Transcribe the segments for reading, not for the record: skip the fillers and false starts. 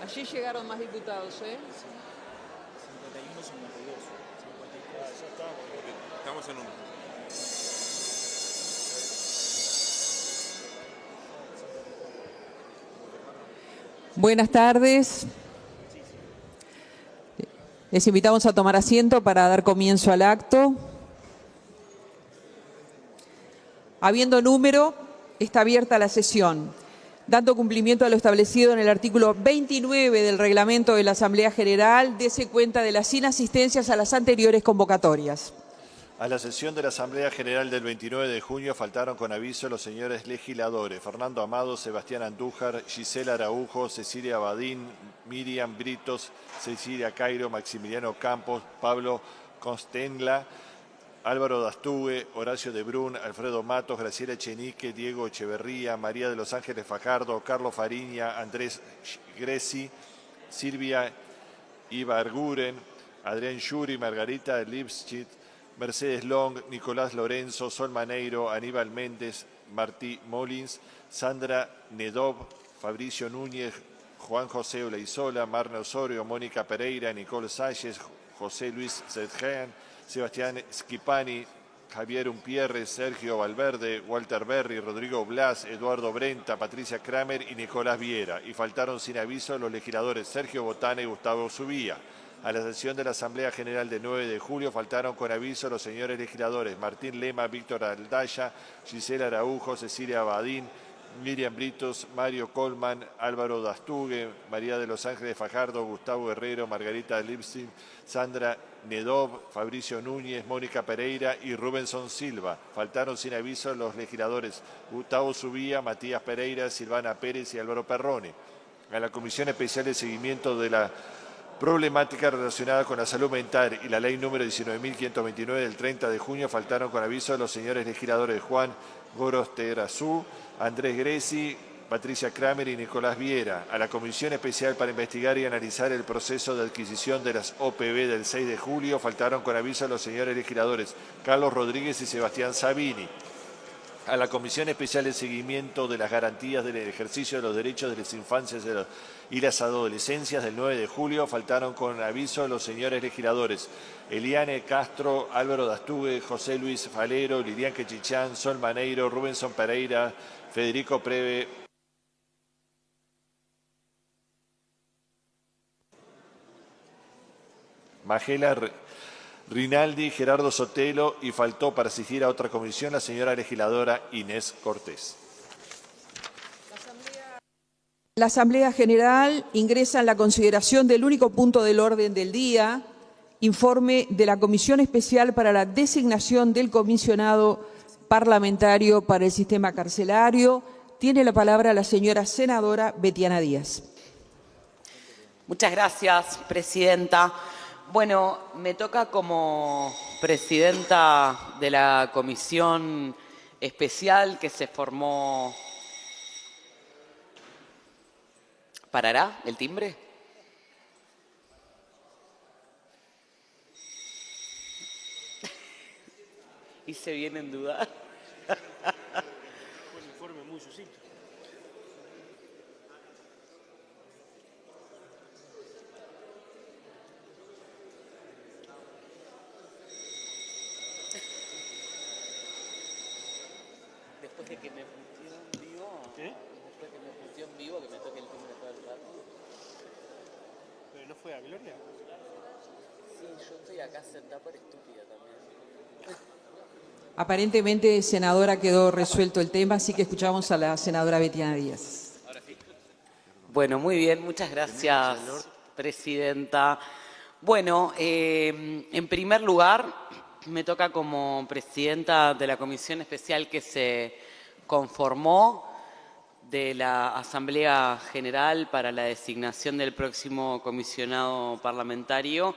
Allí llegaron más diputados, ¿eh? 51, 52, 54. Ya estamos. Estamos en un... Buenas tardes. Les invitamos a tomar asiento para dar comienzo al acto. Habiendo número, está abierta la sesión. Dando cumplimiento a lo establecido en el artículo 29 del reglamento de la Asamblea General, dése cuenta de las inasistencias a las anteriores convocatorias. A la sesión de la Asamblea General del 29 de junio faltaron con aviso los señores legisladores Fernando Amado, Sebastián Andújar, Gisela Araujo, Cecilia Badín, Miriam Britos, Cecilia Cairo, Maximiliano Campos, Pablo Constenla, Álvaro Dastugue, Horacio de Brun, Alfredo Matos, Graciela Echenique, Diego Echeverría, María de los Ángeles Fajardo, Carlos Fariña, Andrés Greci, Silvia Ibarguren, Adrián Yuri, Margarita Lipschitz, Mercedes Long, Nicolás Lorenzo, Sol Maneiro, Aníbal Méndez, Martí Molins, Sandra Nedov, Fabricio Núñez, Juan José Olaizola, Marna Osorio, Mónica Pereira, Nicole Salles, José Luis Zedjean, Sebastián Schipani, Javier Umpierre, Sergio Valverde, Walter Berry, Rodrigo Blas, Eduardo Brenta, Patricia Kramer y Nicolás Viera. Y faltaron sin aviso los legisladores Sergio Botana y Gustavo Subía. A la sesión de la Asamblea General del 9 de julio faltaron con aviso los señores legisladores Martín Lema, Víctor Aldaya, Gisela Araujo, Cecilia Badín, Miriam Britos, Mario Colman, Álvaro Dastugue, María de los Ángeles Fajardo, Gustavo Guerrero, Margarita Lipsin, Sandra Nedov, Fabricio Núñez, Mónica Pereira y Rubenson Silva. Faltaron sin aviso los legisladores Gustavo Subía, Matías Pereira, Silvana Pérez y Álvaro Perrone. A la Comisión Especial de Seguimiento de la Problemática relacionada con la salud mental y la ley número 19.529 del 30 de junio faltaron con aviso los señores legisladores Juan Gorosterazú, Andrés Greci, Patricia Kramer y Nicolás Viera. A la Comisión Especial para investigar y analizar el proceso de adquisición de las OPB del 6 de julio faltaron con aviso los señores legisladores Carlos Rodríguez y Sebastián Sabini. A la Comisión Especial de Seguimiento de las Garantías del Ejercicio de los Derechos de las Infancias y las Adolescencias del 9 de julio faltaron con aviso los señores legisladores Eliane Castro, Álvaro Dastugue, José Luis Falero, Lilian Quechichán, Sol Maneiro, Rubenson Pereira, Federico Preve, Magela Rinaldi, Gerardo Sotelo y faltó para asistir a otra comisión la señora legisladora Inés Cortés. La Asamblea General ingresa en la consideración del único punto del orden del día, informe de la Comisión Especial para la Designación del Comisionado Parlamentario para el Sistema Carcelario. Tiene la palabra la señora senadora Betiana Díaz. Muchas gracias, presidenta. Bueno, me toca como presidenta de la comisión especial que se formó. ¿Parará el timbre? Hice bien en dudar. Fue un informe muy sucinto. Después de que me pusieron vivo, después que me pusieron vivo, que me toque el timbre todo el rato. ¿Pero no fue a Gloria? Sí, yo estoy acá sentada por estúpida también. Aparentemente, senadora, quedó resuelto el tema, así que escuchamos a la senadora Betiana Díaz. Ahora sí. Bueno, muy bien, muchas gracias, presidenta. Bueno, en primer lugar, me toca como presidenta de la comisión especial que se conformó de la Asamblea General para la designación del próximo comisionado parlamentario,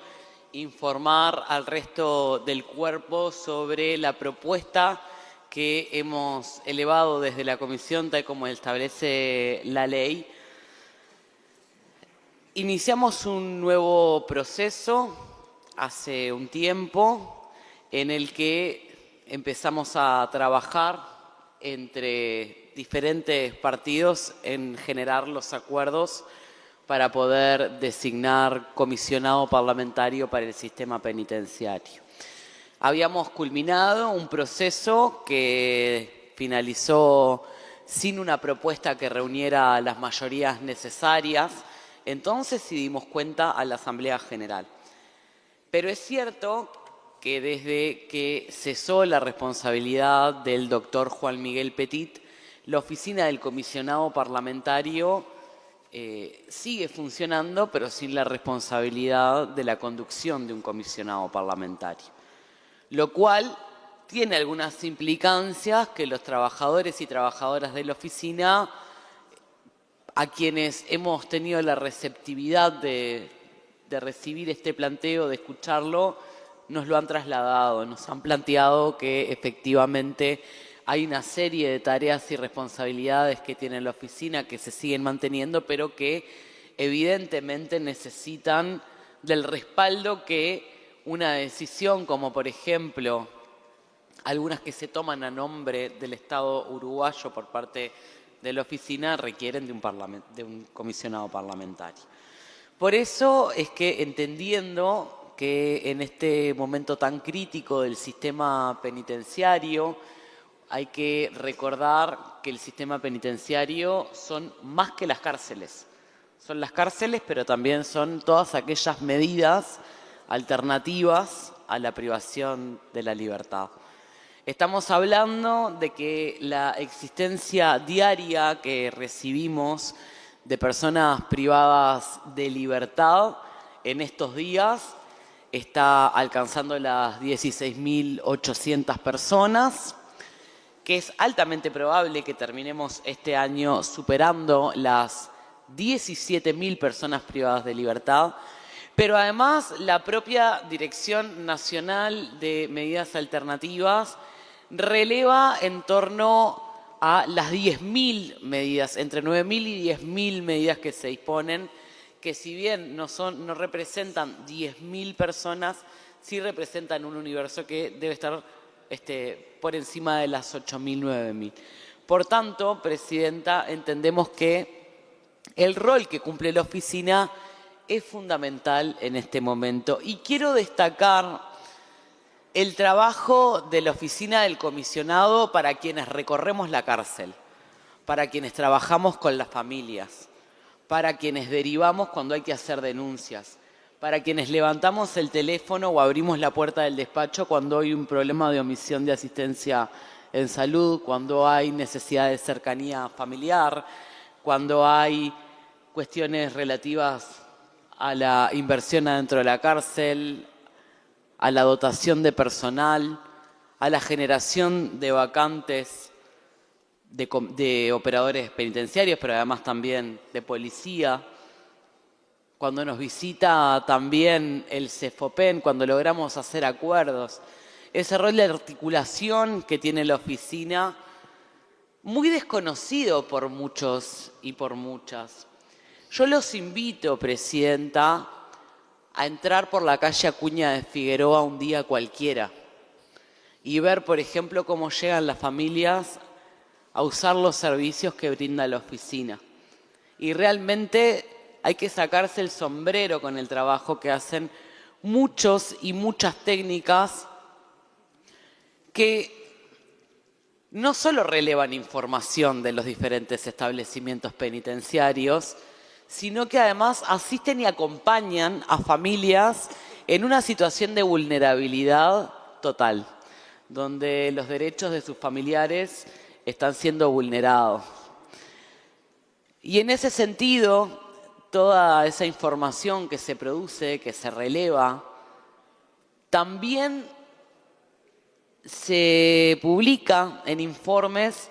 informar al resto del cuerpo sobre la propuesta que hemos elevado desde la comisión, tal como establece la ley. Iniciamos un nuevo proceso hace un tiempo en el que empezamos a trabajar entre diferentes partidos en generar los acuerdos para poder designar comisionado parlamentario para el sistema penitenciario. Habíamos culminado un proceso que finalizó sin una propuesta que reuniera las mayorías necesarias, entonces sí dimos cuenta a la Asamblea General. Pero es cierto que desde que cesó la responsabilidad del doctor Juan Miguel Petit, la oficina del comisionado parlamentario sigue funcionando, pero sin la responsabilidad de la conducción de un comisionado parlamentario. Lo cual tiene algunas implicancias que los trabajadores y trabajadoras de la oficina, a quienes hemos tenido la receptividad de recibir este planteo, de escucharlo, nos lo han trasladado, nos han planteado que efectivamente hay una serie de tareas y responsabilidades que tiene la oficina que se siguen manteniendo, pero que evidentemente necesitan del respaldo que una decisión como, por ejemplo, algunas que se toman a nombre del Estado uruguayo por parte de la oficina requieren de un comisionado parlamentario. Por eso es que, entendiendo que en este momento tan crítico del sistema penitenciario hay que recordar que el sistema penitenciario son más que las cárceles. Son las cárceles, pero también son todas aquellas medidas alternativas a la privación de la libertad. Estamos hablando de que la existencia diaria que recibimos de personas privadas de libertad en estos días está alcanzando las 16.800 personas, que es altamente probable que terminemos este año superando las 17.000 personas privadas de libertad, pero además la propia Dirección Nacional de Medidas Alternativas releva en torno a las 10.000 medidas, entre 9.000 y 10.000 medidas que se disponen, que si bien no representan 10.000 personas, sí representan un universo que debe estar por encima de las 8.000, 9.000. Por tanto, Presidenta, entendemos que el rol que cumple la oficina es fundamental en este momento. Y quiero destacar el trabajo de la oficina del comisionado para quienes recorremos la cárcel, para quienes trabajamos con las familias, para quienes derivamos cuando hay que hacer denuncias, para quienes levantamos el teléfono o abrimos la puerta del despacho cuando hay un problema de omisión de asistencia en salud, cuando hay necesidad de cercanía familiar, cuando hay cuestiones relativas a la inversión adentro de la cárcel, a la dotación de personal, a la generación de vacantes de operadores penitenciarios, pero además también de policía. Cuando nos visita también el CEFOPEN, cuando logramos hacer acuerdos. Ese rol de articulación que tiene la oficina, muy desconocido por muchos y por muchas. Yo los invito, Presidenta, a entrar por la calle Acuña de Figueroa un día cualquiera y ver, por ejemplo, cómo llegan las familias a usar los servicios que brinda la oficina. Y realmente hay que sacarse el sombrero con el trabajo que hacen muchos y muchas técnicas que no solo relevan información de los diferentes establecimientos penitenciarios, sino que además asisten y acompañan a familias en una situación de vulnerabilidad total, donde los derechos de sus familiares están siendo vulnerados. Y en ese sentido, toda esa información que se produce, que se releva, también se publica en informes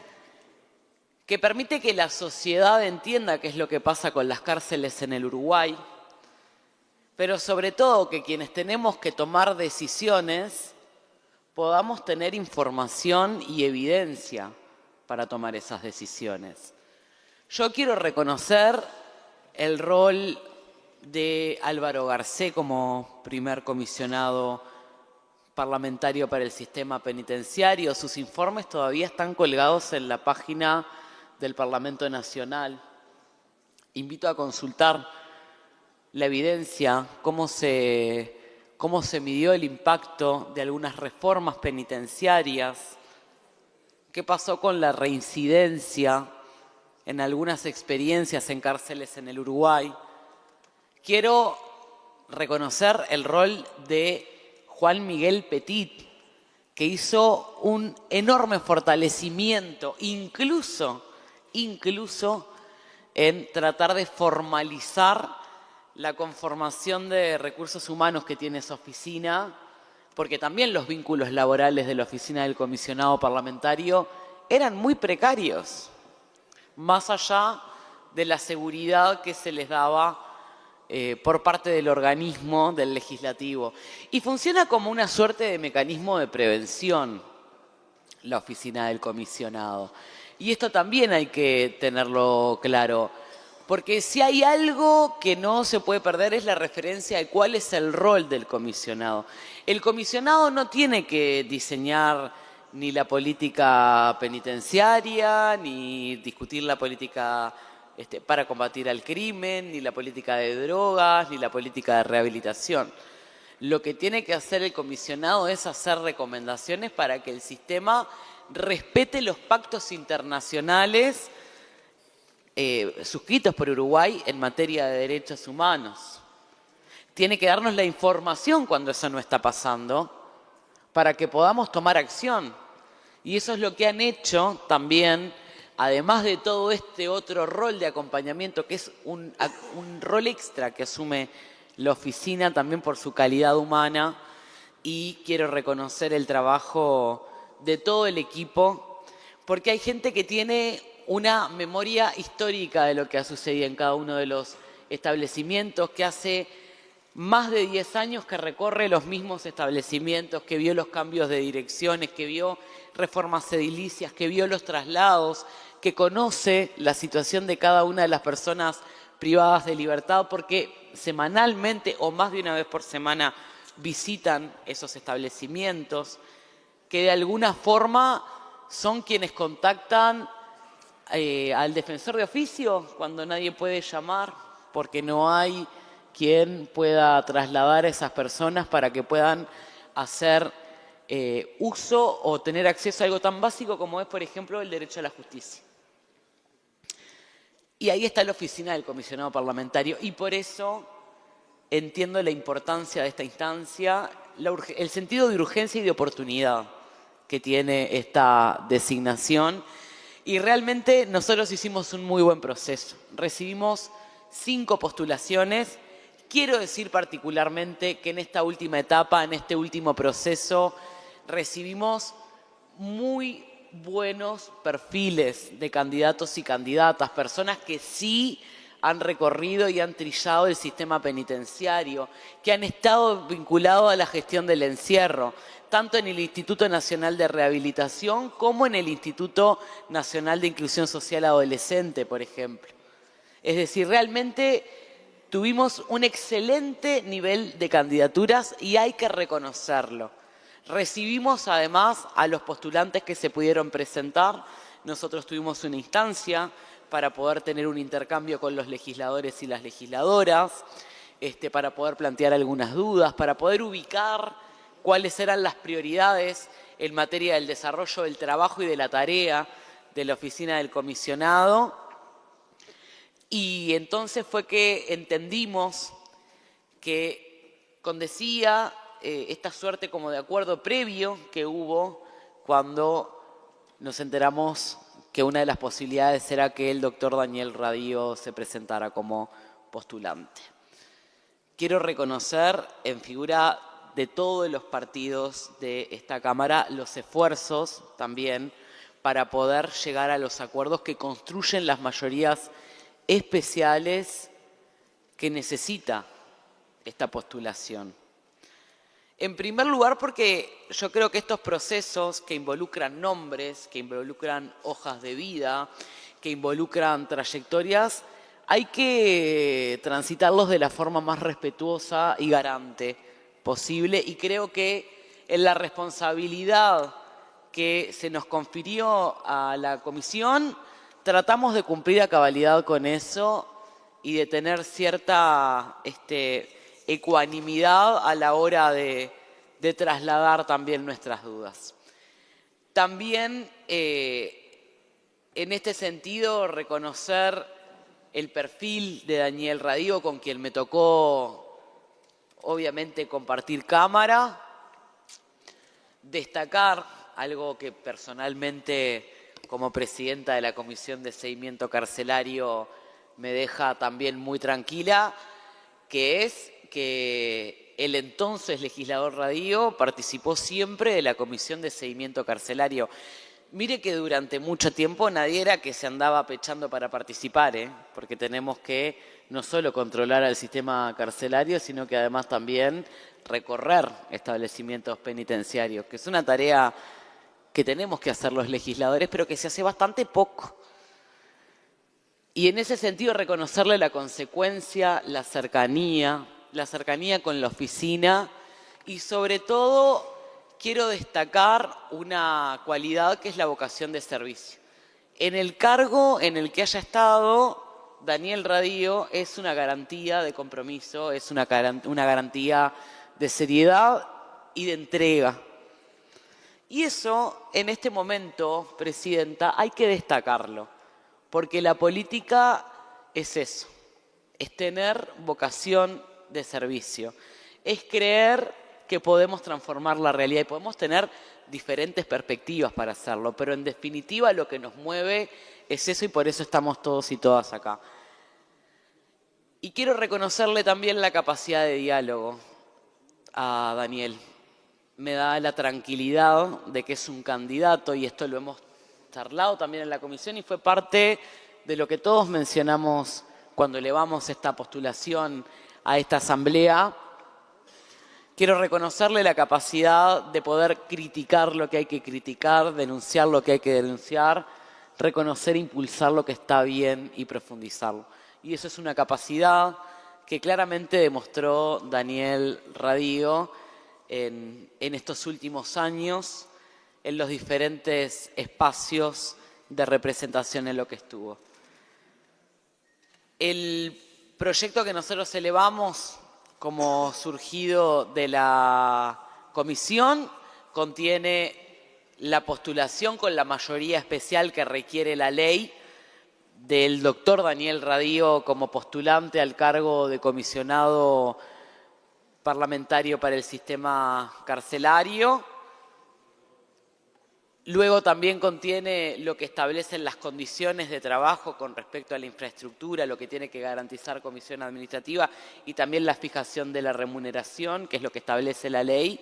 que permite que la sociedad entienda qué es lo que pasa con las cárceles en el Uruguay, pero sobre todo que quienes tenemos que tomar decisiones podamos tener información y evidencia para tomar esas decisiones. Yo quiero reconocer el rol de Álvaro Garcé como primer comisionado parlamentario para el sistema penitenciario. Sus informes todavía están colgados en la página del Parlamento Nacional. Invito a consultar la evidencia, cómo se midió el impacto de algunas reformas penitenciarias, qué pasó con la reincidencia en algunas experiencias en cárceles en el Uruguay. Quiero reconocer el rol de Juan Miguel Petit, que hizo un enorme fortalecimiento, incluso en tratar de formalizar la conformación de recursos humanos que tiene esa oficina, porque también los vínculos laborales de la oficina del comisionado parlamentario eran muy precarios, más allá de la seguridad que se les daba por parte del organismo del legislativo. Y funciona como una suerte de mecanismo de prevención la oficina del comisionado. Y esto también hay que tenerlo claro, porque si hay algo que no se puede perder es la referencia de cuál es el rol del comisionado. El comisionado no tiene que diseñar ni la política penitenciaria, ni discutir la política para combatir al crimen, ni la política de drogas, ni la política de rehabilitación. Lo que tiene que hacer el comisionado es hacer recomendaciones para que el sistema respete los pactos internacionales suscritos por Uruguay en materia de derechos humanos. Tiene que darnos la información cuando eso no está pasando para que podamos tomar acción. Y eso es lo que han hecho también, además de todo este otro rol de acompañamiento, que es un rol extra que asume la oficina también por su calidad humana. Y quiero reconocer el trabajo de todo el equipo, porque hay gente que tiene una memoria histórica de lo que ha sucedido en cada uno de los establecimientos, que hace más de 10 años que recorre los mismos establecimientos, que vio los cambios de direcciones, que vio reformas edilicias, que vio los traslados, que conoce la situación de cada una de las personas privadas de libertad, porque semanalmente o más de una vez por semana visitan esos establecimientos, que de alguna forma son quienes contactan al defensor de oficio cuando nadie puede llamar, porque no hay quien pueda trasladar a esas personas para que puedan hacer uso o tener acceso a algo tan básico como es, por ejemplo, el derecho a la justicia. Y ahí está la oficina del comisionado parlamentario, y por eso entiendo la importancia de esta instancia, el sentido de urgencia y de oportunidad que tiene esta designación. Y realmente nosotros hicimos un muy buen proceso. Recibimos 5 postulaciones. Quiero decir particularmente que en esta última etapa, en este último proceso, recibimos muy buenos perfiles de candidatos y candidatas, personas que sí han recorrido y han trillado el sistema penitenciario, que han estado vinculados a la gestión del encierro, tanto en el Instituto Nacional de Rehabilitación como en el Instituto Nacional de Inclusión Social Adolescente, por ejemplo. Es decir, realmente tuvimos un excelente nivel de candidaturas y hay que reconocerlo. Recibimos además a los postulantes que se pudieron presentar. Nosotros tuvimos una instancia para poder tener un intercambio con los legisladores y las legisladoras, para poder plantear algunas dudas, para poder ubicar cuáles eran las prioridades en materia del desarrollo del trabajo y de la tarea de la oficina del comisionado. Y entonces fue que entendimos que condecía esta suerte como de acuerdo previo que hubo cuando nos enteramos que una de las posibilidades era que el doctor Daniel Radío se presentara como postulante. Quiero reconocer en figura de todos los partidos de esta Cámara los esfuerzos también para poder llegar a los acuerdos que construyen las mayorías especiales que necesita esta postulación. En primer lugar, porque yo creo que estos procesos que involucran nombres, que involucran hojas de vida, que involucran trayectorias, hay que transitarlos de la forma más respetuosa y garante posible. Y creo que en la responsabilidad que se nos confirió a la comisión, tratamos de cumplir a cabalidad con eso y de tener cierta ecuanimidad a la hora de trasladar también nuestras dudas. También, en este sentido, reconocer el perfil de Daniel Radío, con quien me tocó, obviamente, compartir cámara, destacar algo que personalmente, como presidenta de la Comisión de Seguimiento Carcelario, me deja también muy tranquila, que es que el entonces legislador Radío participó siempre de la Comisión de Seguimiento Carcelario. Mire que durante mucho tiempo nadie era que se andaba pechando para participar, porque tenemos que no solo controlar al sistema carcelario, sino que además también recorrer establecimientos penitenciarios, que es una tarea que tenemos que hacer los legisladores, pero que se hace bastante poco. Y en ese sentido reconocerle la consecuencia, la cercanía con la oficina y sobre todo quiero destacar una cualidad que es la vocación de servicio. En el cargo en el que haya estado, Daniel Radío es una garantía de compromiso, es una garantía de seriedad y de entrega. Y eso, en este momento, Presidenta, hay que destacarlo, porque la política es eso, es tener vocación de servicio, es creer que podemos transformar la realidad y podemos tener diferentes perspectivas para hacerlo, pero en definitiva lo que nos mueve es eso y por eso estamos todos y todas acá. Y quiero reconocerle también la capacidad de diálogo a Daniel. Me da la tranquilidad de que es un candidato, y esto lo hemos charlado también en la comisión y fue parte de lo que todos mencionamos cuando elevamos esta postulación a esta asamblea. Quiero reconocerle la capacidad de poder criticar lo que hay que criticar, denunciar lo que hay que denunciar, reconocer e impulsar lo que está bien y profundizarlo. Y eso es una capacidad que claramente demostró Daniel Radío en estos últimos años, en los diferentes espacios de representación en lo que estuvo. El proyecto que nosotros elevamos como surgido de la comisión contiene la postulación con la mayoría especial que requiere la ley del doctor Daniel Radío como postulante al cargo de comisionado parlamentario para el sistema carcelario. Luego también contiene lo que establecen las condiciones de trabajo con respecto a la infraestructura, lo que tiene que garantizar Comisión Administrativa y también la fijación de la remuneración, que es lo que establece la ley.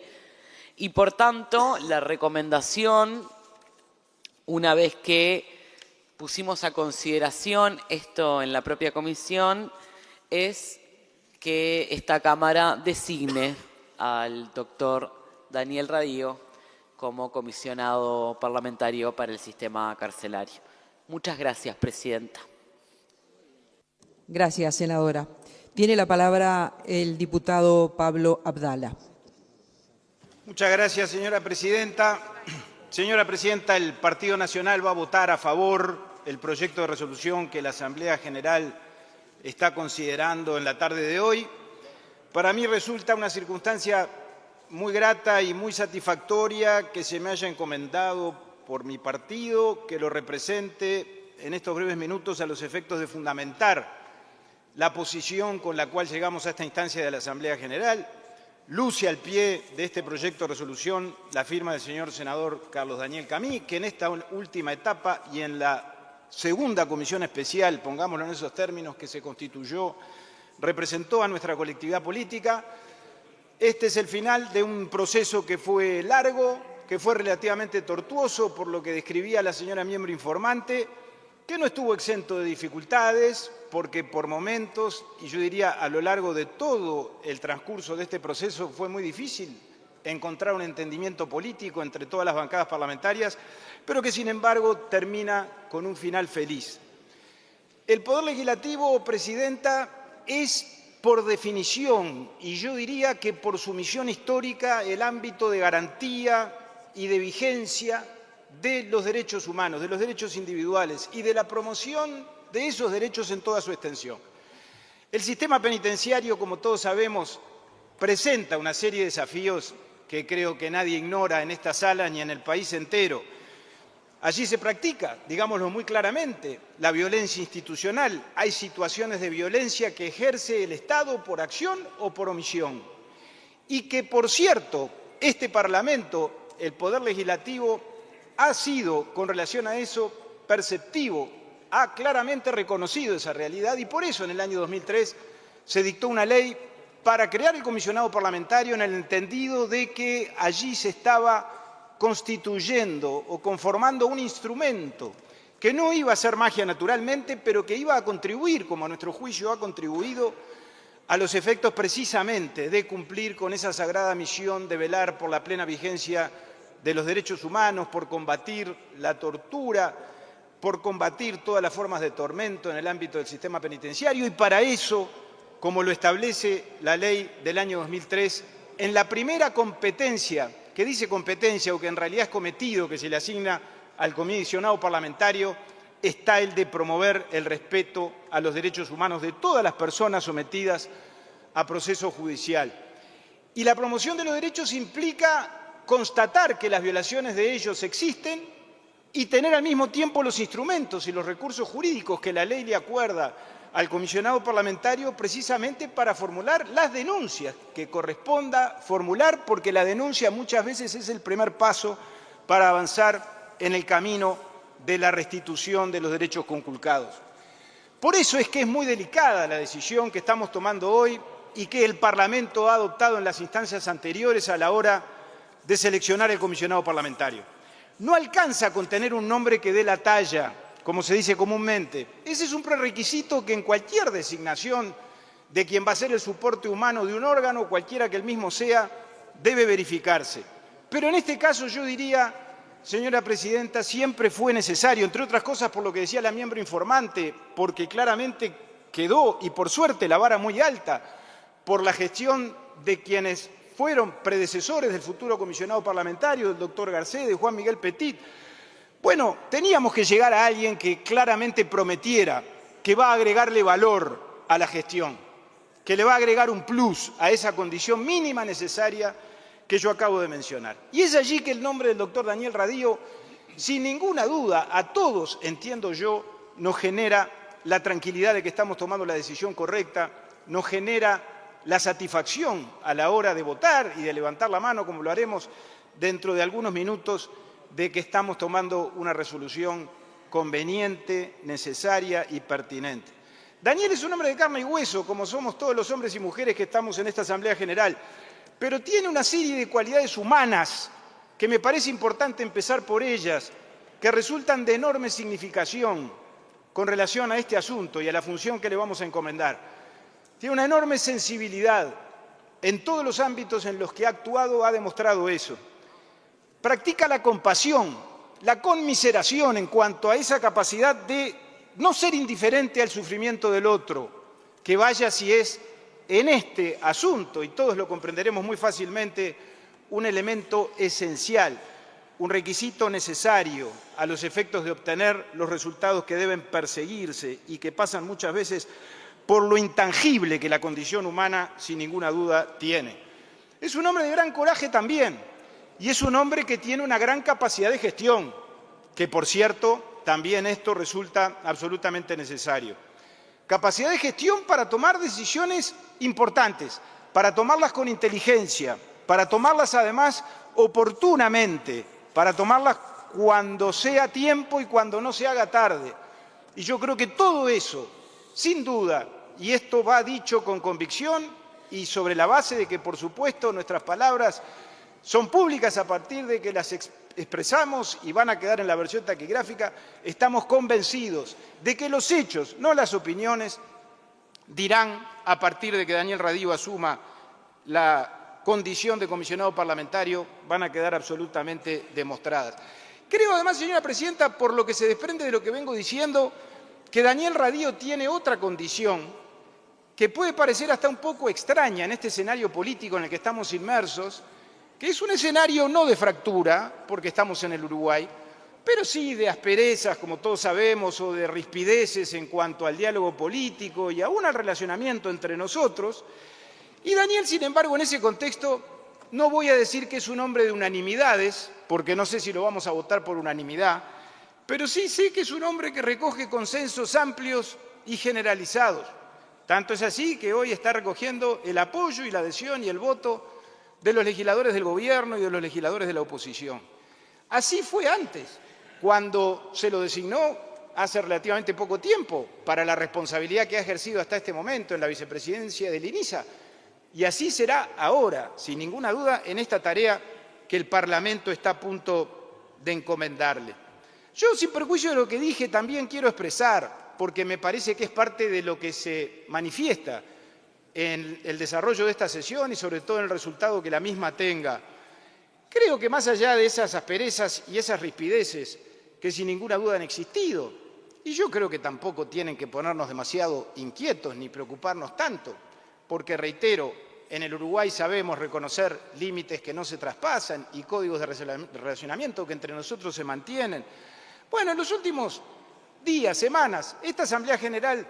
Y por tanto, la recomendación, una vez que pusimos a consideración esto en la propia comisión, es que esta Cámara designe al doctor Daniel Radío como comisionado parlamentario para el sistema carcelario. Muchas gracias, Presidenta. Gracias, senadora. Tiene la palabra el diputado Pablo Abdala. Muchas gracias, señora Presidenta. Señora Presidenta, el Partido Nacional va a votar a favor del proyecto de resolución que la Asamblea General está considerando en la tarde de hoy. Para mí resulta una circunstancia muy grata y muy satisfactoria que se me haya encomendado por mi partido que lo represente en estos breves minutos a los efectos de fundamentar la posición con la cual llegamos a esta instancia de la Asamblea General. Luce al pie de este proyecto de resolución la firma del señor senador Carlos Daniel Camí, que en esta última etapa y en la segunda comisión especial, pongámoslo en esos términos, que se constituyó, representó a nuestra colectividad política. Este es el final de un proceso que fue largo, que fue relativamente tortuoso, por lo que describía la señora miembro informante, que no estuvo exento de dificultades, porque por momentos, y yo diría a lo largo de todo el transcurso de este proceso, fue muy difícil encontrar un entendimiento político entre todas las bancadas parlamentarias, pero que sin embargo termina con un final feliz. El Poder Legislativo, Presidenta, es por definición, y yo diría que por su misión histórica, el ámbito de garantía y de vigencia de los derechos humanos, de los derechos individuales y de la promoción de esos derechos en toda su extensión. El sistema penitenciario, como todos sabemos, presenta una serie de desafíos que creo que nadie ignora en esta sala ni en el país entero. Allí se practica, digámoslo muy claramente, la violencia institucional. Hay situaciones de violencia que ejerce el Estado por acción o por omisión. Y que, por cierto, este Parlamento, el Poder Legislativo, ha sido, con relación a eso, perceptivo, ha claramente reconocido esa realidad y por eso en el año 2003 se dictó una ley para crear el comisionado parlamentario en el entendido de que allí se estaba constituyendo o conformando un instrumento que no iba a ser magia naturalmente, pero que iba a contribuir, como a nuestro juicio ha contribuido, a los efectos precisamente de cumplir con esa sagrada misión de velar por la plena vigencia de los derechos humanos, por combatir la tortura, por combatir todas las formas de tormento en el ámbito del sistema penitenciario y para eso, como lo establece la ley del año 2003, en la primera competencia, que dice competencia o que en realidad es cometido que se le asigna al comisionado parlamentario, está el de promover el respeto a los derechos humanos de todas las personas sometidas a proceso judicial. Y la promoción de los derechos implica constatar que las violaciones de ellos existen y tener al mismo tiempo los instrumentos y los recursos jurídicos que la ley le acuerda al comisionado parlamentario precisamente para formular las denuncias que corresponda formular, porque la denuncia muchas veces es el primer paso para avanzar en el camino de la restitución de los derechos conculcados. Por eso es que es muy delicada la decisión que estamos tomando hoy y que el Parlamento ha adoptado en las instancias anteriores a la hora de seleccionar el comisionado parlamentario. No alcanza con tener un nombre que dé la talla, como se dice comúnmente. Ese es un prerequisito que en cualquier designación de quien va a ser el soporte humano de un órgano, cualquiera que el mismo sea, debe verificarse. Pero en este caso yo diría, señora presidenta, siempre fue necesario, entre otras cosas por lo que decía la miembro informante, porque claramente quedó, y por suerte, la vara muy alta, por la gestión de quienes fueron predecesores del futuro comisionado parlamentario, del doctor Garcés, de Juan Miguel Petit. Bueno, teníamos que llegar a alguien que claramente prometiera que va a agregarle valor a la gestión, que le va a agregar un plus a esa condición mínima necesaria que yo acabo de mencionar. Y es allí que el nombre del doctor Daniel Radío, sin ninguna duda, a todos, entiendo yo, nos genera la tranquilidad de que estamos tomando la decisión correcta, nos genera la satisfacción a la hora de votar y de levantar la mano, como lo haremos dentro de algunos minutos, de que estamos tomando una resolución conveniente, necesaria y pertinente. Daniel es un hombre de carne y hueso, como somos todos los hombres y mujeres que estamos en esta Asamblea General, pero tiene una serie de cualidades humanas que me parece importante empezar por ellas, que resultan de enorme significación con relación a este asunto y a la función que le vamos a encomendar. Tiene una enorme sensibilidad en todos los ámbitos en los que ha actuado, ha demostrado eso. Practica la compasión, la conmiseración en cuanto a esa capacidad de no ser indiferente al sufrimiento del otro, que vaya si es en este asunto, y todos lo comprenderemos muy fácilmente, un elemento esencial, un requisito necesario a los efectos de obtener los resultados que deben perseguirse y que pasan muchas veces por lo intangible que la condición humana, sin ninguna duda, tiene. Es un hombre de gran coraje también, y es un hombre que tiene una gran capacidad de gestión, que, por cierto, también esto resulta absolutamente necesario. Capacidad de gestión para tomar decisiones importantes, para tomarlas con inteligencia, para tomarlas además oportunamente, para tomarlas cuando sea tiempo y cuando no se haga tarde. Y yo creo que todo eso, sin duda, y esto va dicho con convicción y sobre la base de que, por supuesto, nuestras palabras son públicas a partir de que las expresamos y van a quedar en la versión taquigráfica, estamos convencidos de que los hechos, no las opiniones, dirán a partir de que Daniel Radío asuma la condición de comisionado parlamentario, van a quedar absolutamente demostradas. Creo además, señora presidenta, por lo que se desprende de lo que vengo diciendo, que Daniel Radío tiene otra condición que puede parecer hasta un poco extraña en este escenario político en el que estamos inmersos, que es un escenario no de fractura, porque estamos en el Uruguay, pero sí de asperezas, como todos sabemos, o de rispideces en cuanto al diálogo político y aún al relacionamiento entre nosotros. Y Daniel, sin embargo, en ese contexto, no voy a decir que es un hombre de unanimidades, porque no sé si lo vamos a votar por unanimidad, pero sí sé que es un hombre que recoge consensos amplios y generalizados. Tanto es así que hoy está recogiendo el apoyo y la adhesión y el voto de los legisladores del gobierno y de los legisladores de la oposición. Así fue antes, cuando se lo designó hace relativamente poco tiempo para la responsabilidad que ha ejercido hasta este momento en la vicepresidencia del INISA. Y así será ahora, sin ninguna duda, en esta tarea que el Parlamento está a punto de encomendarle. Yo, sin perjuicio de lo que dije, también quiero expresar, porque me parece que es parte de lo que se manifiesta en el desarrollo de esta sesión y sobre todo en el resultado que la misma tenga. Creo que más allá de esas asperezas y esas rispideces que sin ninguna duda han existido, y yo creo que tampoco tienen que ponernos demasiado inquietos ni preocuparnos tanto, porque reitero, en el Uruguay sabemos reconocer límites que no se traspasan y códigos de relacionamiento que entre nosotros se mantienen. Bueno, en los últimos días, semanas, esta Asamblea General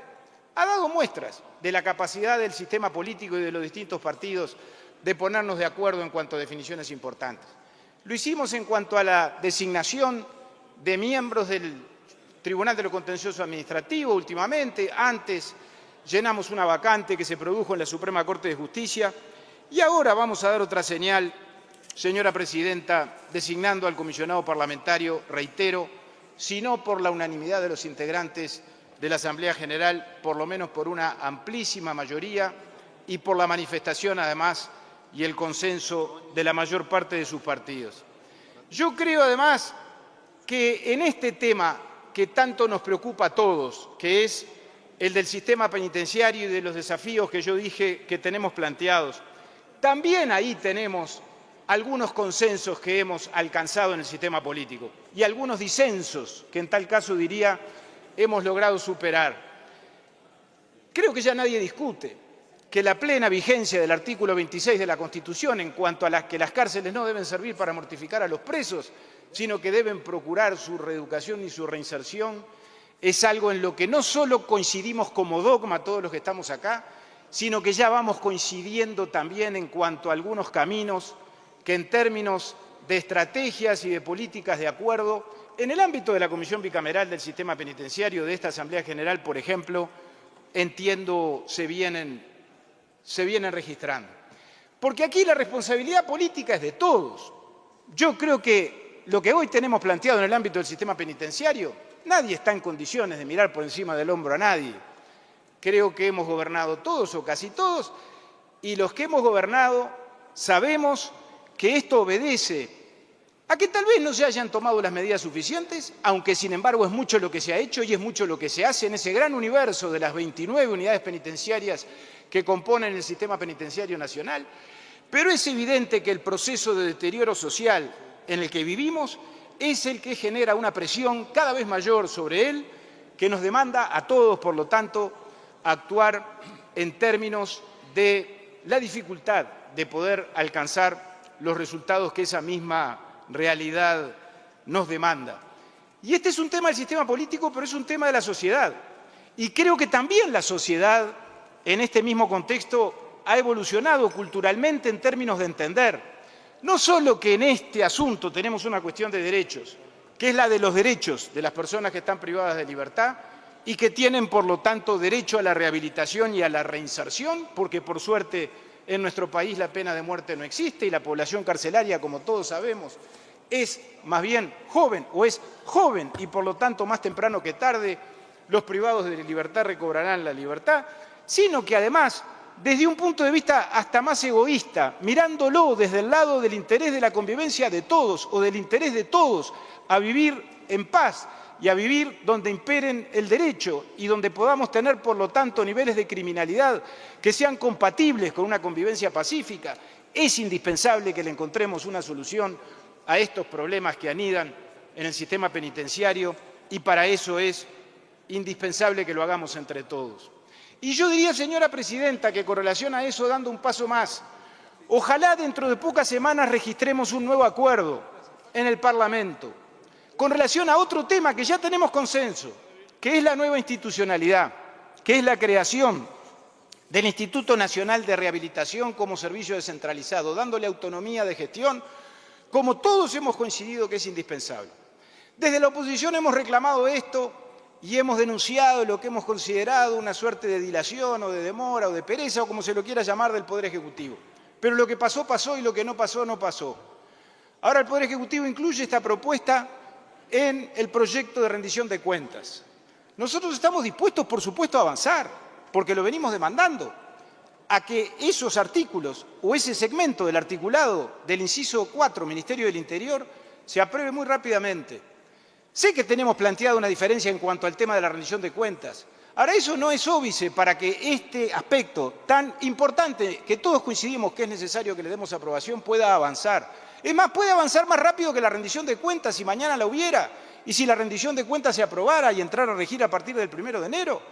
ha dado muestras de la capacidad del sistema político y de los distintos partidos de ponernos de acuerdo en cuanto a definiciones importantes. Lo hicimos en cuanto a la designación de miembros del Tribunal de lo Contencioso Administrativo últimamente, antes llenamos una vacante que se produjo en la Suprema Corte de Justicia y ahora vamos a dar otra señal, señora Presidenta, designando al comisionado parlamentario, reitero, sino por la unanimidad de los integrantes de la Asamblea General, por lo menos por una amplísima mayoría y por la manifestación, además, y el consenso de la mayor parte de sus partidos. Yo creo, además, que en este tema que tanto nos preocupa a todos, que es el del sistema penitenciario y de los desafíos que yo dije que tenemos planteados, también ahí tenemos algunos consensos que hemos alcanzado en el sistema político y algunos disensos que en tal caso diría hemos logrado superar. Creo que ya nadie discute que la plena vigencia del artículo 26 de la Constitución en cuanto a que las cárceles no deben servir para mortificar a los presos, sino que deben procurar su reeducación y su reinserción, es algo en lo que no solo coincidimos como dogma todos los que estamos acá, sino que ya vamos coincidiendo también en cuanto a algunos caminos que en términos de estrategias y de políticas de acuerdo, en el ámbito de la Comisión Bicameral del Sistema Penitenciario, de esta Asamblea General, por ejemplo, entiendo se vienen registrando. Porque aquí la responsabilidad política es de todos. Yo creo que lo que hoy tenemos planteado en el ámbito del sistema penitenciario, nadie está en condiciones de mirar por encima del hombro a nadie. Creo que hemos gobernado todos o casi todos, y los que hemos gobernado sabemos que esto obedece a que tal vez no se hayan tomado las medidas suficientes, aunque sin embargo es mucho lo que se ha hecho y es mucho lo que se hace en ese gran universo de las 29 unidades penitenciarias que componen el sistema penitenciario nacional, pero es evidente que el proceso de deterioro social en el que vivimos es el que genera una presión cada vez mayor sobre él, que nos demanda a todos, por lo tanto, actuar en términos de la dificultad de poder alcanzar los resultados que esa misma realidad nos demanda. Y este es un tema del sistema político, pero es un tema de la sociedad. Y creo que también la sociedad, en este mismo contexto, ha evolucionado culturalmente en términos de entender, no solo que en este asunto tenemos una cuestión de derechos, que es la de los derechos de las personas que están privadas de libertad y que tienen, por lo tanto, derecho a la rehabilitación y a la reinserción, porque, por suerte, en nuestro país la pena de muerte no existe y la población carcelaria, como todos sabemos, es más bien joven o es joven y por lo tanto más temprano que tarde los privados de libertad recobrarán la libertad, sino que además desde un punto de vista hasta más egoísta, mirándolo desde el lado del interés de la convivencia de todos o del interés de todos a vivir en paz y a vivir donde imperen el derecho y donde podamos tener, por lo tanto, niveles de criminalidad que sean compatibles con una convivencia pacífica, es indispensable que le encontremos una solución a estos problemas que anidan en el sistema penitenciario y para eso es indispensable que lo hagamos entre todos. Y yo diría, señora Presidenta, que con relación a eso, dando un paso más, ojalá dentro de pocas semanas registremos un nuevo acuerdo en el Parlamento, con relación a otro tema que ya tenemos consenso, que es la nueva institucionalidad, que es la creación del Instituto Nacional de Rehabilitación como servicio descentralizado, dándole autonomía de gestión, como todos hemos coincidido que es indispensable. Desde la oposición hemos reclamado esto y hemos denunciado lo que hemos considerado una suerte de dilación o de demora o de pereza o como se lo quiera llamar del Poder Ejecutivo. Pero lo que pasó, pasó y lo que no pasó, no pasó. Ahora el Poder Ejecutivo incluye esta propuesta en el proyecto de rendición de cuentas. Nosotros estamos dispuestos, por supuesto, a avanzar, porque lo venimos demandando, a que esos artículos o ese segmento del articulado del inciso 4, Ministerio del Interior, se apruebe muy rápidamente. Sé que tenemos planteado una diferencia en cuanto al tema de la rendición de cuentas. Ahora, eso no es óbice para que este aspecto tan importante, que todos coincidimos que es necesario que le demos aprobación, pueda avanzar. Es más, puede avanzar más rápido que la rendición de cuentas si mañana la hubiera y si la rendición de cuentas se aprobara y entrara a regir a partir del 1 de enero.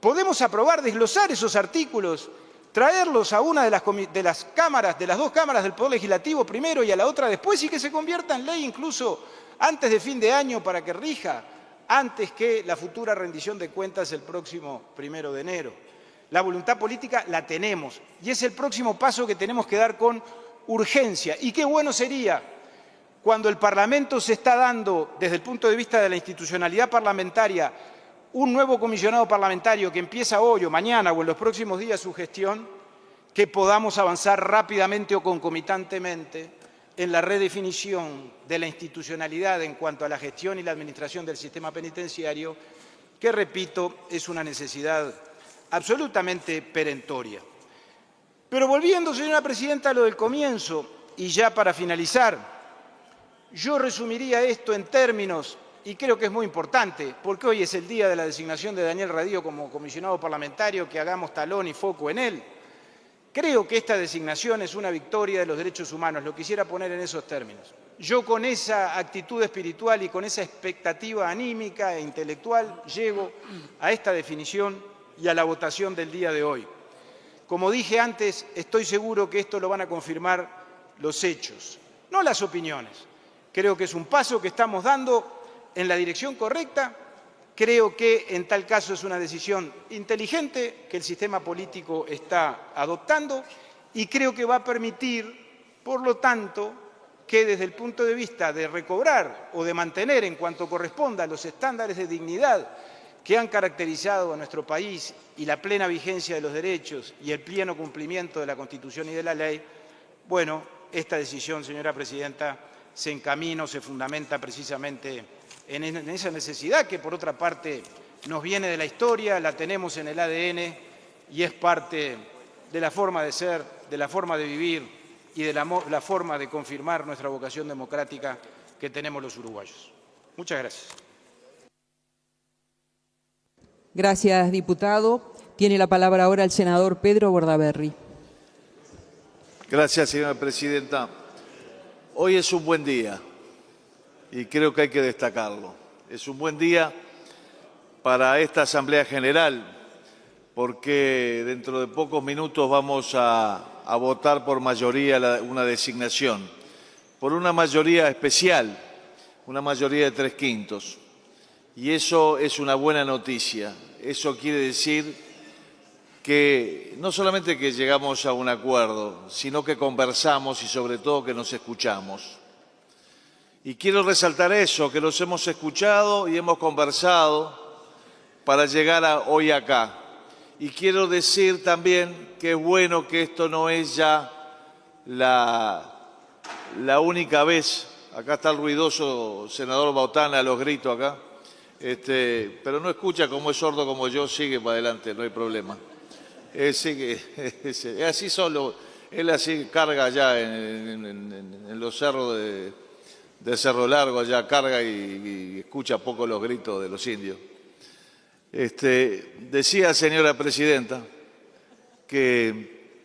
Podemos aprobar, desglosar esos artículos, traerlos a una de las cámaras, de las dos cámaras del Poder Legislativo primero y a la otra después y que se convierta en ley incluso antes de fin de año para que rija antes que la futura rendición de cuentas el próximo 1 de enero. La voluntad política la tenemos y es el próximo paso que tenemos que dar con urgencia. Y qué bueno sería cuando el Parlamento se está dando, desde el punto de vista de la institucionalidad parlamentaria, un nuevo comisionado parlamentario que empieza hoy o mañana o en los próximos días su gestión, que podamos avanzar rápidamente o concomitantemente en la redefinición de la institucionalidad en cuanto a la gestión y la administración del sistema penitenciario, que, repito, es una necesidad absolutamente perentoria. Pero volviendo, señora presidenta, a lo del comienzo, y ya para finalizar, yo resumiría esto en términos, y creo que es muy importante, porque hoy es el día de la designación de Daniel Radío como comisionado parlamentario, que hagamos talón y foco en él. Creo que esta designación es una victoria de los derechos humanos, lo quisiera poner en esos términos. Yo con esa actitud espiritual y con esa expectativa anímica e intelectual llego a esta definición y a la votación del día de hoy. Como dije antes, estoy seguro que esto lo van a confirmar los hechos, no las opiniones. Creo que es un paso que estamos dando en la dirección correcta. Creo que en tal caso es una decisión inteligente que el sistema político está adoptando y creo que va a permitir, por lo tanto, que desde el punto de vista de recobrar o de mantener en cuanto corresponda los estándares de dignidad que han caracterizado a nuestro país y la plena vigencia de los derechos y el pleno cumplimiento de la Constitución y de la ley, bueno, esta decisión, señora presidenta, se encamina o se fundamenta precisamente en esa necesidad que, por otra parte, nos viene de la historia, la tenemos en el ADN y es parte de la forma de ser, de la forma de vivir y de la forma de confirmar nuestra vocación democrática que tenemos los uruguayos. Muchas gracias. Gracias, diputado. Tiene la palabra ahora el senador Pedro Bordaberry. Gracias, señora presidenta. Hoy es un buen día y creo que hay que destacarlo. Es un buen día para esta Asamblea General porque dentro de pocos minutos vamos a votar por mayoría una designación, por una mayoría especial, una mayoría de 3/5. Y eso es una buena noticia. Eso quiere decir que no solamente que llegamos a un acuerdo, sino que conversamos y sobre todo que nos escuchamos. Y quiero resaltar eso, que nos hemos escuchado y hemos conversado para llegar hoy acá. Y quiero decir también que es bueno que esto no es ya la única vez. Acá está el ruidoso senador Bautana a los gritos acá. Pero no escucha, como es sordo como yo, sigue para adelante, no hay problema. Así solo, él así carga allá en los cerros de Cerro Largo, allá carga y escucha poco los gritos de los indios. Decía, señora presidenta, que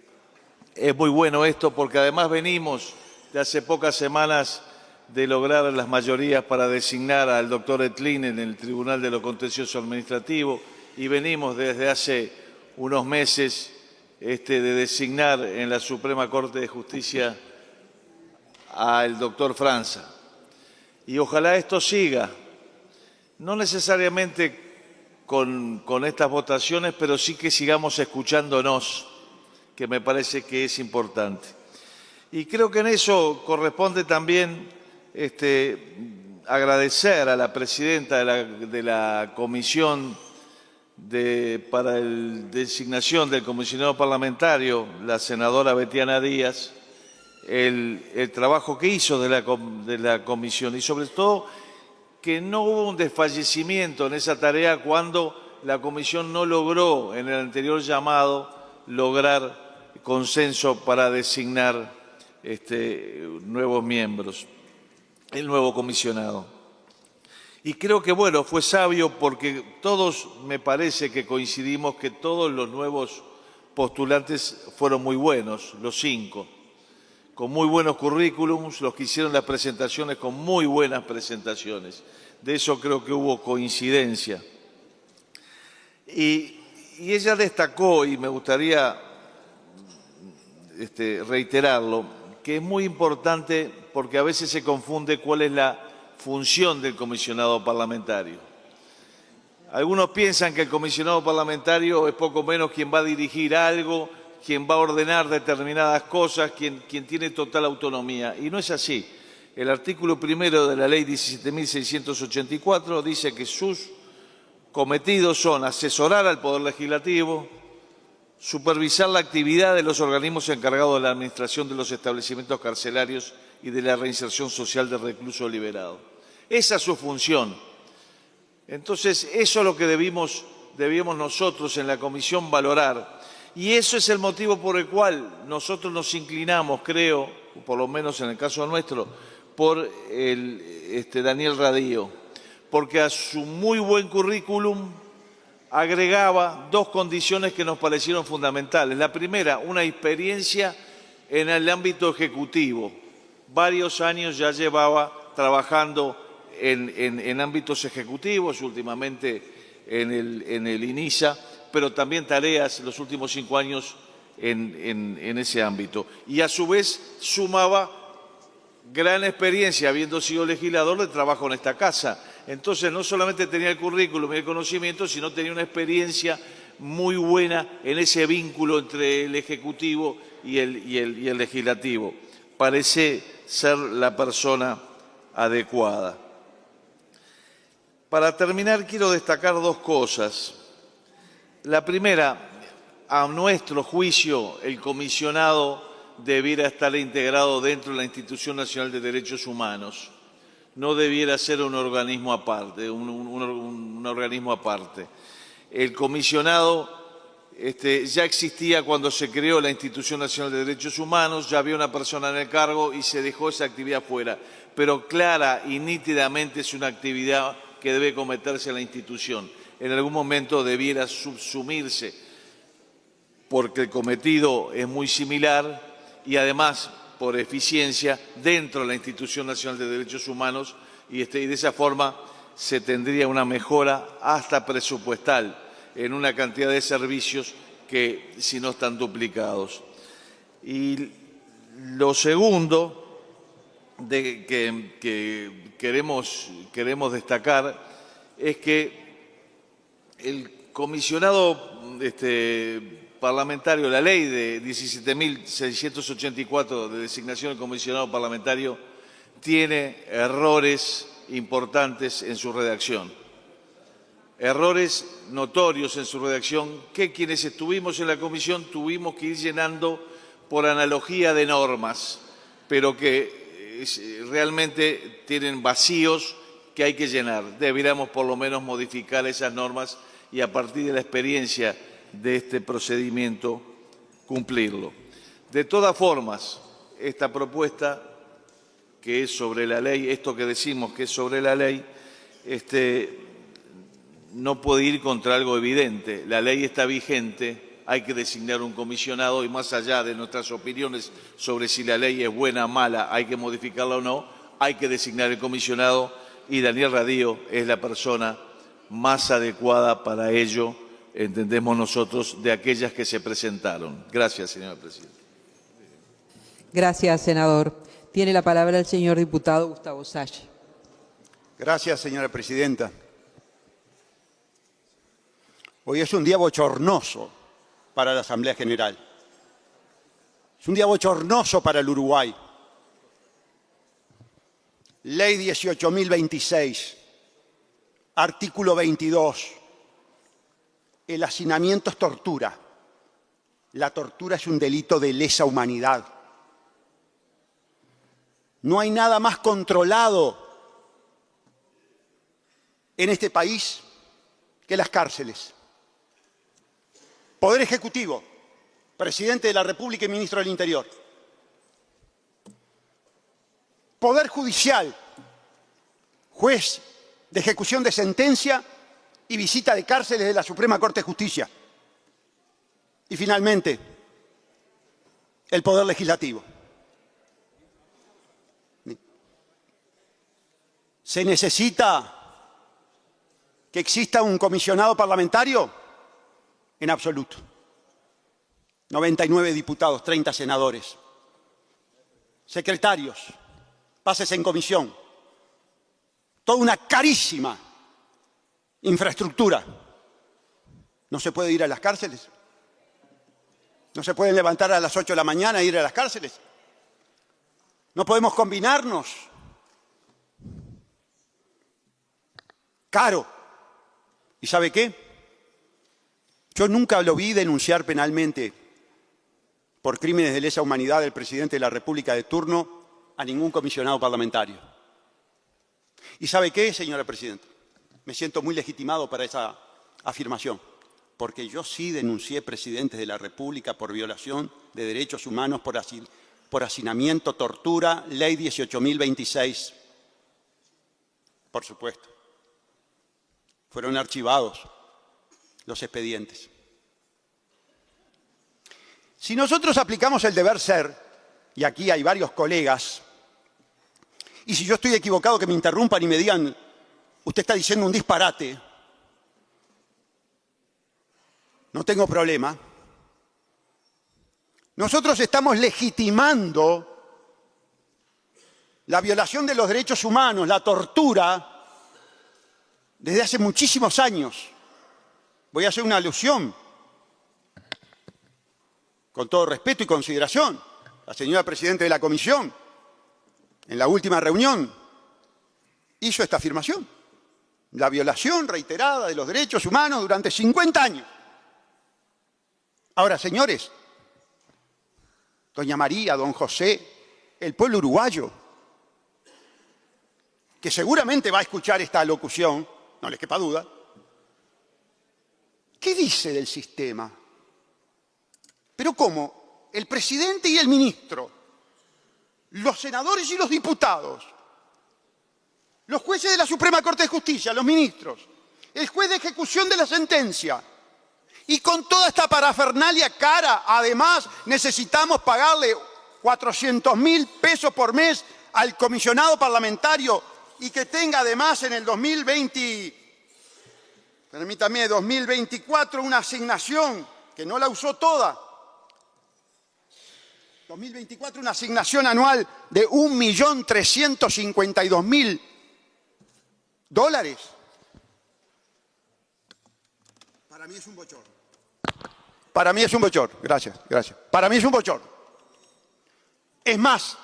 es muy bueno esto porque además venimos de hace pocas semanas de lograr las mayorías para designar al doctor Etlin en el Tribunal de lo Contencioso Administrativo y venimos desde hace unos meses de designar en la Suprema Corte de Justicia al doctor Franza. y ojalá esto siga, no necesariamente con estas votaciones, pero sí que sigamos escuchándonos, que me parece que es importante. Y creo que en eso corresponde también agradecer a la presidenta de la Comisión para la designación del comisionado parlamentario, la senadora Betiana Díaz, el trabajo que hizo de la comisión y sobre todo que no hubo un desfallecimiento en esa tarea cuando la comisión no logró en el anterior llamado lograr consenso para designar nuevos miembros, el nuevo comisionado. Y creo que, bueno, fue sabio porque todos, me parece que coincidimos que todos los nuevos postulantes fueron muy buenos, los 5, con muy buenos currículums, los que hicieron las presentaciones con muy buenas presentaciones. De eso creo que hubo coincidencia. Y ella destacó, y me gustaría reiterarlo, que es muy importante porque a veces se confunde cuál es la función del comisionado parlamentario. Algunos piensan que el comisionado parlamentario es poco menos quien va a dirigir algo, quien va a ordenar determinadas cosas, quien tiene total autonomía. Y no es así. El artículo 1 de la Ley 17.684 dice que sus cometidos son asesorar al Poder Legislativo, supervisar la actividad de los organismos encargados de la administración de los establecimientos carcelarios y de la reinserción social del recluso liberado. Esa es su función. Entonces, eso es lo que debimos nosotros en la comisión valorar. Y eso es el motivo por el cual nosotros nos inclinamos, creo, por lo menos en el caso nuestro, por Daniel Radío, porque a su muy buen currículum agregaba 2 condiciones que nos parecieron fundamentales. La primera, una experiencia en el ámbito ejecutivo. Varios años ya llevaba trabajando en ámbitos ejecutivos, últimamente en el INISA, pero también tareas los últimos 5 años en ese ámbito. Y a su vez sumaba gran experiencia, habiendo sido legislador, de trabajo en esta casa. Entonces no solamente tenía el currículum y el conocimiento, sino tenía una experiencia muy buena en ese vínculo entre el Ejecutivo y el Legislativo. Parece ser la persona adecuada. Para terminar, quiero destacar 2 cosas. La primera, a nuestro juicio, el comisionado debiera estar integrado dentro de la Institución Nacional de Derechos Humanos. No debiera ser un organismo aparte, un organismo aparte. El comisionado ya existía cuando se creó la Institución Nacional de Derechos Humanos, ya había una persona en el cargo y se dejó esa actividad fuera. Pero clara y nítidamente es una actividad que debe cometerse en la institución. En algún momento debiera subsumirse, porque el cometido es muy similar y además por eficiencia dentro de la Institución Nacional de Derechos Humanos y de esa forma se tendría una mejora hasta presupuestal en una cantidad de servicios que si no están duplicados. Y lo segundo que queremos destacar es que el comisionado parlamentario, la ley de 17.684 de designación del comisionado parlamentario, tiene errores importantes en su redacción. Errores notorios en su redacción que quienes estuvimos en la comisión tuvimos que ir llenando por analogía de normas, pero que realmente tienen vacíos que hay que llenar. Deberíamos por lo menos modificar esas normas y a partir de la experiencia de este procedimiento cumplirlo. De todas formas, esta propuesta que es sobre la ley, esto que decimos que es sobre la ley, no puede ir contra algo evidente. La ley está vigente, hay que designar un comisionado y más allá de nuestras opiniones sobre si la ley es buena o mala, hay que modificarla o no, hay que designar el comisionado y Daniel Radío es la persona más adecuada para ello, entendemos nosotros, de aquellas que se presentaron. Gracias, señora presidenta. Gracias, senador. Tiene la palabra el señor diputado Gustavo Salle. Gracias, señora presidenta. Hoy es un día bochornoso para la Asamblea General. Es un día bochornoso para el Uruguay. Ley 18.026, artículo 22. El hacinamiento es tortura. La tortura es un delito de lesa humanidad. No hay nada más controlado en este país que las cárceles. Poder Ejecutivo, Presidente de la República y Ministro del Interior. Poder Judicial, Juez de ejecución de sentencia y visita de cárceles de la Suprema Corte de Justicia. Y finalmente, el Poder Legislativo. ¿Se necesita que exista un comisionado parlamentario? En absoluto. 99 diputados, 30 senadores, secretarios, pases en comisión, toda una carísima infraestructura. ¿No se puede ir a las cárceles? ¿No se pueden levantar a las 8 de la mañana e ir a las cárceles? ¿No podemos combinarnos? Caro. ¿Y sabe qué? Yo nunca lo vi denunciar penalmente por crímenes de lesa humanidad del presidente de la República de turno a ningún comisionado parlamentario. ¿Y sabe qué, señora presidenta? Me siento muy legitimado para esa afirmación, porque yo sí denuncié presidentes de la República por violación de derechos humanos, por hacinamiento, tortura, ley 18.026. Por supuesto. Fueron archivados los expedientes. Si nosotros aplicamos el deber ser, y aquí hay varios colegas, y si yo estoy equivocado que me interrumpan y me digan, usted está diciendo un disparate, no tengo problema. Nosotros estamos legitimando la violación de los derechos humanos, la tortura, desde hace muchísimos años. Voy a hacer una alusión, con todo respeto y consideración. La señora presidenta de la Comisión, en la última reunión, hizo esta afirmación. La violación reiterada de los derechos humanos durante 50 años. Ahora, señores, doña María, don José, el pueblo uruguayo, que seguramente va a escuchar esta locución, no les quepa duda, ¿qué dice del sistema? Pero ¿cómo? El presidente y el ministro, los senadores y los diputados, los jueces de la Suprema Corte de Justicia, los ministros, el juez de ejecución de la sentencia, y con toda esta parafernalia cara, además necesitamos pagarle 400.000 pesos por mes al comisionado parlamentario y que tenga además en el 2024 una asignación que no la usó toda. 2024 una asignación anual de $1.352.000. Para mí es un bochorno. Para mí es un bochorno. Gracias. Para mí es un bochorno. Es más,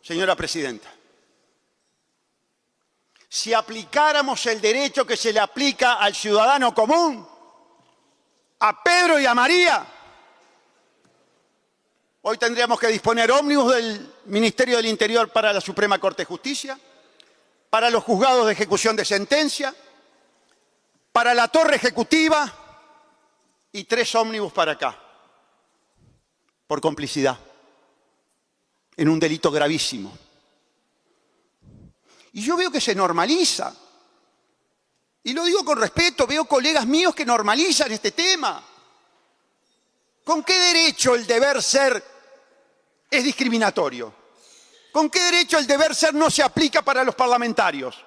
señora presidenta, si aplicáramos el derecho que se le aplica al ciudadano común, a Pedro y a María, hoy tendríamos que disponer ómnibus del Ministerio del Interior para la Suprema Corte de Justicia, para los juzgados de ejecución de sentencia, para la torre ejecutiva y 3 ómnibus para acá, por complicidad, en un delito gravísimo. Y yo veo que se normaliza. Y lo digo con respeto, veo colegas míos que normalizan este tema. ¿Con qué derecho el deber ser es discriminatorio? ¿Con qué derecho el deber ser no se aplica para los parlamentarios?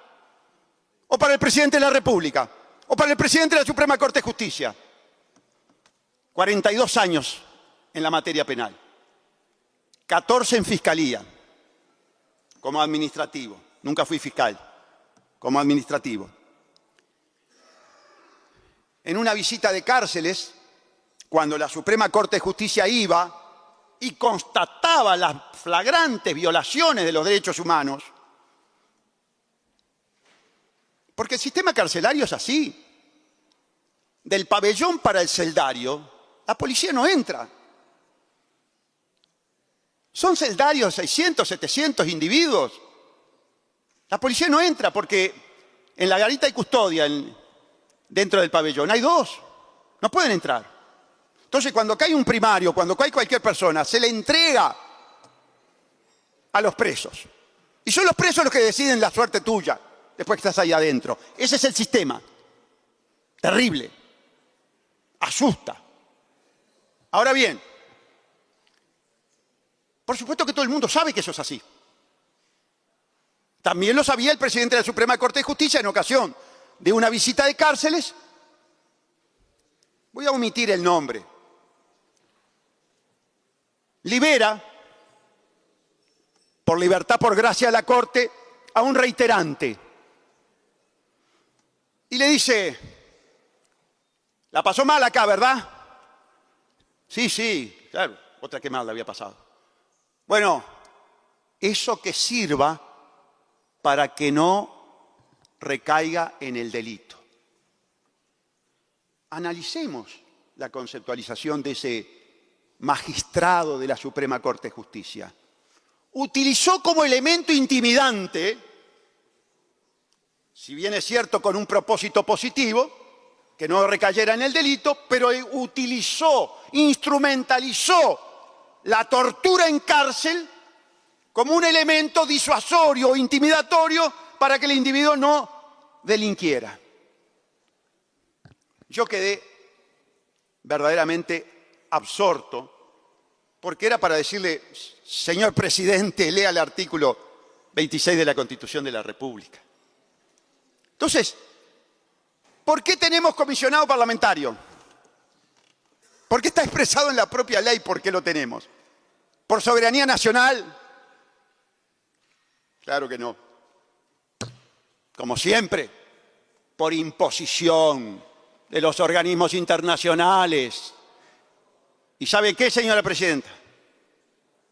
¿O para el presidente de la República? ¿O para el presidente de la Suprema Corte de Justicia? 42 años en la materia penal. 14 en fiscalía, como administrativo. Nunca fui fiscal. como administrativo. En una visita de cárceles, cuando la Suprema Corte de Justicia iba y constataba las flagrantes violaciones de los derechos humanos, porque el sistema carcelario es así, del pabellón para el celdario, la policía no entra. Son celdarios, 600, 700 individuos. La policía no entra porque en la garita hay custodia dentro del pabellón. Hay dos, no pueden entrar. Entonces, cuando cae un primario, cuando cae cualquier persona, se le entrega a los presos. Y son los presos los que deciden la suerte tuya después que estás ahí adentro. Ese es el sistema. Terrible. Asusta. Ahora bien, por supuesto que todo el mundo sabe que eso es así. También lo sabía el presidente de la Suprema Corte de Justicia en ocasión de una visita de cárceles. Voy a omitir el nombre. Libera, por libertad, por gracia de la Corte, a un reiterante. Y le dice, la pasó mal acá, ¿verdad? Sí, claro, otra que mal le había pasado. Bueno, eso que sirva para que no recaiga en el delito. Analicemos la conceptualización de ese magistrado de la Suprema Corte de Justicia. Utilizó como elemento intimidante, si bien es cierto con un propósito positivo, que no recayera en el delito, pero utilizó, instrumentalizó la tortura en cárcel como un elemento disuasorio o intimidatorio para que el individuo no delinquiera. Yo quedé verdaderamente absorto porque era para decirle, señor presidente, lea el artículo 26 de la Constitución de la República. Entonces, ¿por qué tenemos comisionado parlamentario? Porque está expresado en la propia ley por qué lo tenemos. ¿Por soberanía nacional? Claro que no. Como siempre, por imposición de los organismos internacionales. ¿Y sabe qué, señora presidenta?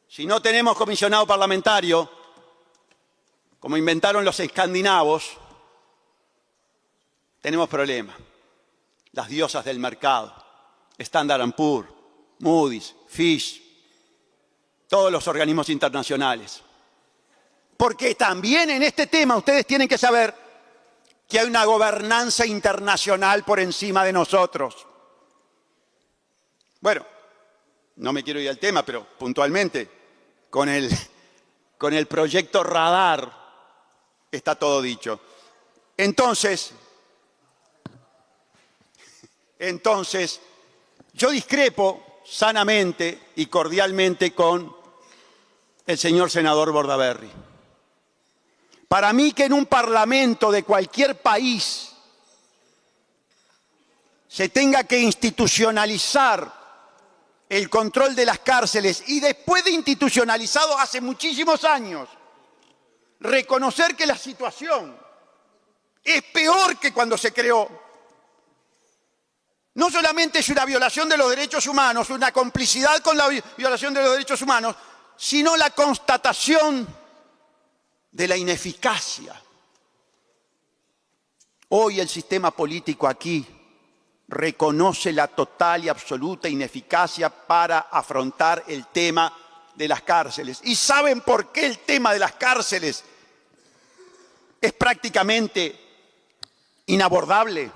Si no tenemos comisionado parlamentario, como inventaron los escandinavos, tenemos problemas. Las diosas del mercado, Standard & Poor's, Moody's, Fitch, todos los organismos internacionales. Porque también en este tema ustedes tienen que saber que hay una gobernanza internacional por encima de nosotros. Bueno, no me quiero ir al tema, pero puntualmente, con el proyecto Radar está todo dicho. Entonces, yo discrepo sanamente y cordialmente con el señor senador Bordaberry. Para mí que en un parlamento de cualquier país se tenga que institucionalizar el control de las cárceles y después de institucionalizado hace muchísimos años, reconocer que la situación es peor que cuando se creó. No solamente es una violación de los derechos humanos, una complicidad con la violación de los derechos humanos, sino la constatación de la ineficacia. Hoy el sistema político aquí reconoce la total y absoluta ineficacia para afrontar el tema de las cárceles. ¿Y saben por qué el tema de las cárceles es prácticamente inabordable?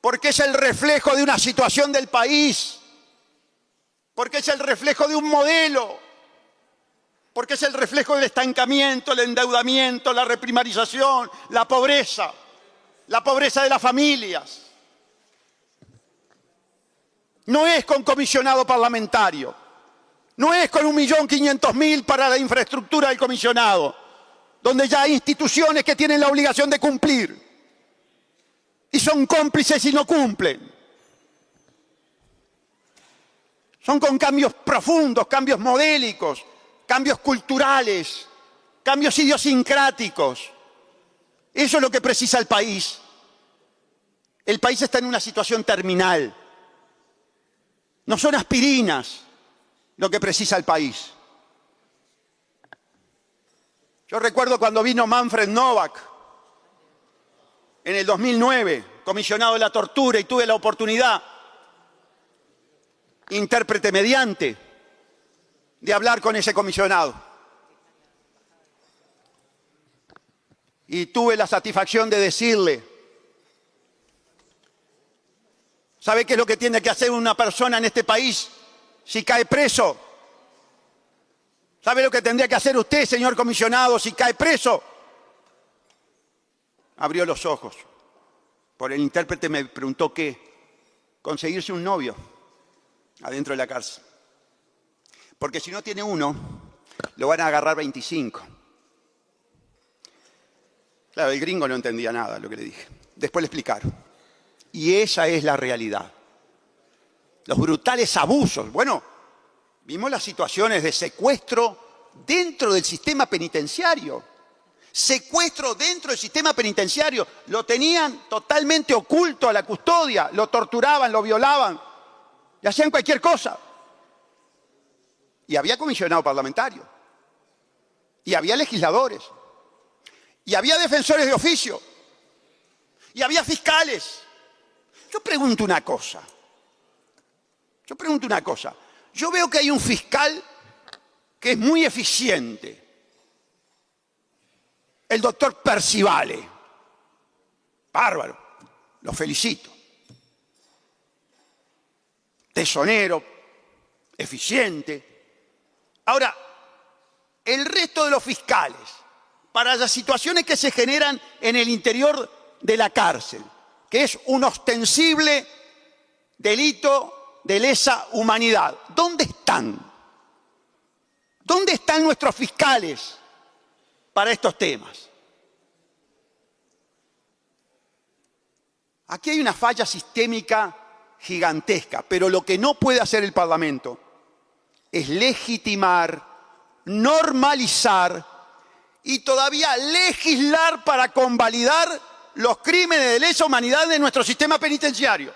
Porque es el reflejo de una situación del país, porque es el reflejo de un modelo, porque es el reflejo del estancamiento, el endeudamiento, la reprimarización, la pobreza de las familias. No es con comisionado parlamentario, no es con 1.500.000 para la infraestructura del comisionado, donde ya hay instituciones que tienen la obligación de cumplir y son cómplices y no cumplen. Son con cambios profundos, cambios modélicos, cambios culturales, cambios idiosincráticos. Eso es lo que precisa el país. El país está en una situación terminal. No son aspirinas lo que precisa el país. Yo recuerdo cuando vino Manfred Novak en el 2009, comisionado de la tortura, y tuve la oportunidad, intérprete mediante, de hablar con ese comisionado. Y tuve la satisfacción de decirle: ¿sabe qué es lo que tiene que hacer una persona en este país si cae preso? ¿Sabe lo que tendría que hacer usted, señor comisionado, si cae preso? Abrió los ojos. Por el intérprete me preguntó qué. Conseguirse un novio adentro de la cárcel. Porque si no tiene uno, lo van a agarrar 25. Claro, el gringo no entendía nada de lo que le dije. Después le explicaron. Y esa es la realidad. Los brutales abusos. Bueno, vimos las situaciones de secuestro dentro del sistema penitenciario. Secuestro dentro del sistema penitenciario. Lo tenían totalmente oculto a la custodia. Lo torturaban, lo violaban. Le hacían cualquier cosa. Y había comisionado parlamentario. Y había legisladores. Y había defensores de oficio. Y había fiscales. Yo pregunto una cosa. Yo veo que hay un fiscal que es muy eficiente. El doctor Percivale. Bárbaro. Lo felicito. Tesonero. Eficiente. Ahora, el resto de los fiscales, para las situaciones que se generan en el interior de la cárcel, que es un ostensible delito de lesa humanidad, ¿dónde están? ¿Dónde están nuestros fiscales para estos temas? Aquí hay una falla sistémica gigantesca, pero lo que no puede hacer el Parlamento es legitimar, normalizar y todavía legislar para convalidar los crímenes de lesa humanidad de nuestro sistema penitenciario.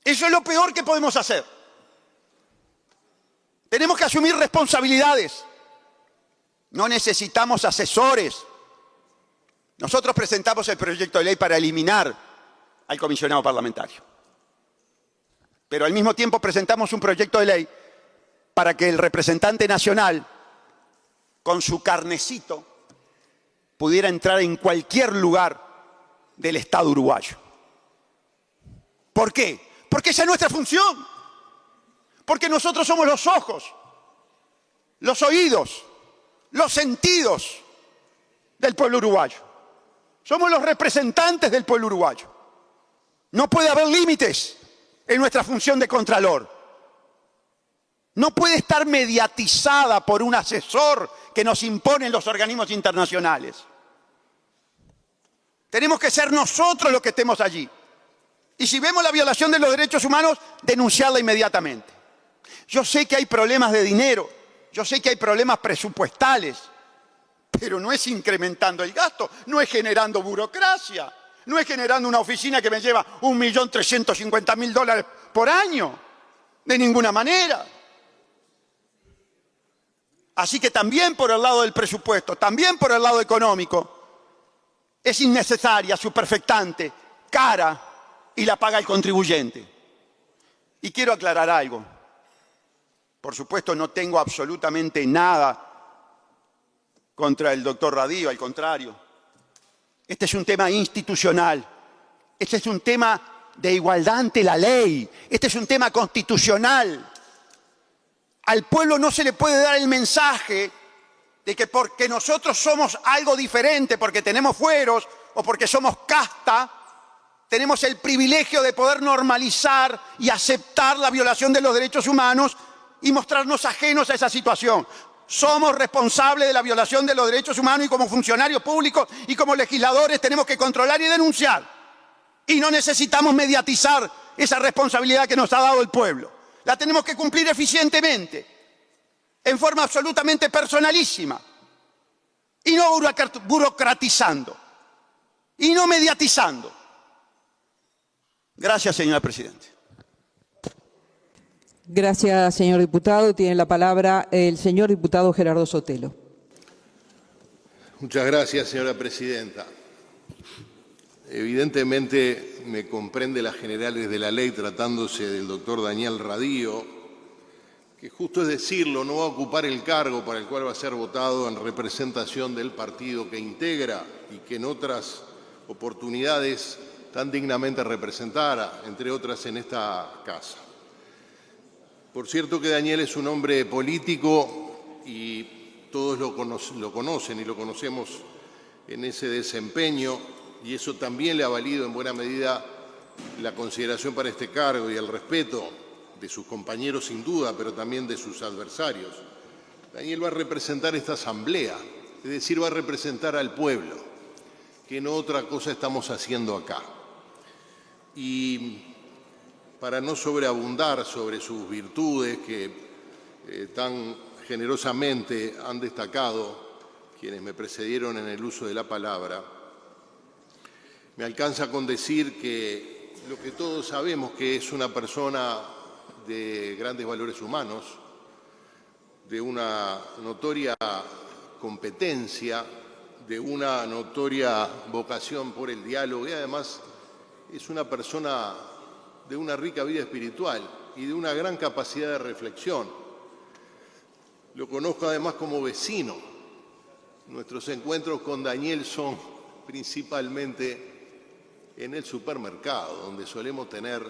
Eso es lo peor que podemos hacer. Tenemos que asumir responsabilidades. No necesitamos asesores. Nosotros presentamos el proyecto de ley para eliminar al comisionado parlamentario. Pero al mismo tiempo presentamos un proyecto de ley para que el representante nacional, con su carnecito, pudiera entrar en cualquier lugar del Estado uruguayo. ¿Por qué? Porque esa es nuestra función. Porque nosotros somos los ojos, los oídos, los sentidos del pueblo uruguayo. Somos los representantes del pueblo uruguayo. No puede haber límites en nuestra función de contralor. No puede estar mediatizada por un asesor que nos imponen los organismos internacionales. Tenemos que ser nosotros los que estemos allí. Y si vemos la violación de los derechos humanos, denunciarla inmediatamente. Yo sé que hay problemas de dinero, yo sé que hay problemas presupuestales, pero no es incrementando el gasto, no es generando burocracia, no es generando una oficina que me lleva $1.350.000 por año, de ninguna manera. Así que también por el lado del presupuesto, también por el lado económico, es innecesaria, superfectante, cara y la paga el contribuyente. Y quiero aclarar algo. Por supuesto, no tengo absolutamente nada contra el doctor Radío, al contrario. Este es un tema institucional. Este es un tema de igualdad ante la ley. Este es un tema constitucional. Al pueblo no se le puede dar el mensaje de que porque nosotros somos algo diferente, porque tenemos fueros o porque somos casta, tenemos el privilegio de poder normalizar y aceptar la violación de los derechos humanos y mostrarnos ajenos a esa situación. Somos responsables de la violación de los derechos humanos y como funcionarios públicos y como legisladores tenemos que controlar y denunciar. Y no necesitamos mediatizar esa responsabilidad que nos ha dado el pueblo. La tenemos que cumplir eficientemente, en forma absolutamente personalísima. y no burocratizando y no mediatizando. Gracias, señora Presidenta. Gracias, señor diputado. Tiene la palabra el señor diputado Gerardo Sotelo. Muchas gracias, señora Presidenta. Evidentemente me comprende las generales de la ley tratándose del doctor Daniel Radío, que justo es decirlo, no va a ocupar el cargo para el cual va a ser votado en representación del partido que integra y que en otras oportunidades tan dignamente representara, entre otras en esta casa. Por cierto que Daniel es un hombre político y todos lo conocen y lo conocemos en ese desempeño, y eso también le ha valido en buena medida la consideración para este cargo y el respeto de sus compañeros sin duda, pero también de sus adversarios. Daniel va a representar esta asamblea, es decir, va a representar al pueblo, que no otra cosa estamos haciendo acá. Y para no sobreabundar sobre sus virtudes que tan generosamente han destacado quienes me precedieron en el uso de la palabra, me alcanza con decir que lo que todos sabemos, que es una persona de grandes valores humanos, de una notoria competencia, de una notoria vocación por el diálogo y además es una persona de una rica vida espiritual y de una gran capacidad de reflexión. Lo conozco además como vecino. Nuestros encuentros con Daniel son principalmente en el supermercado, donde solemos tener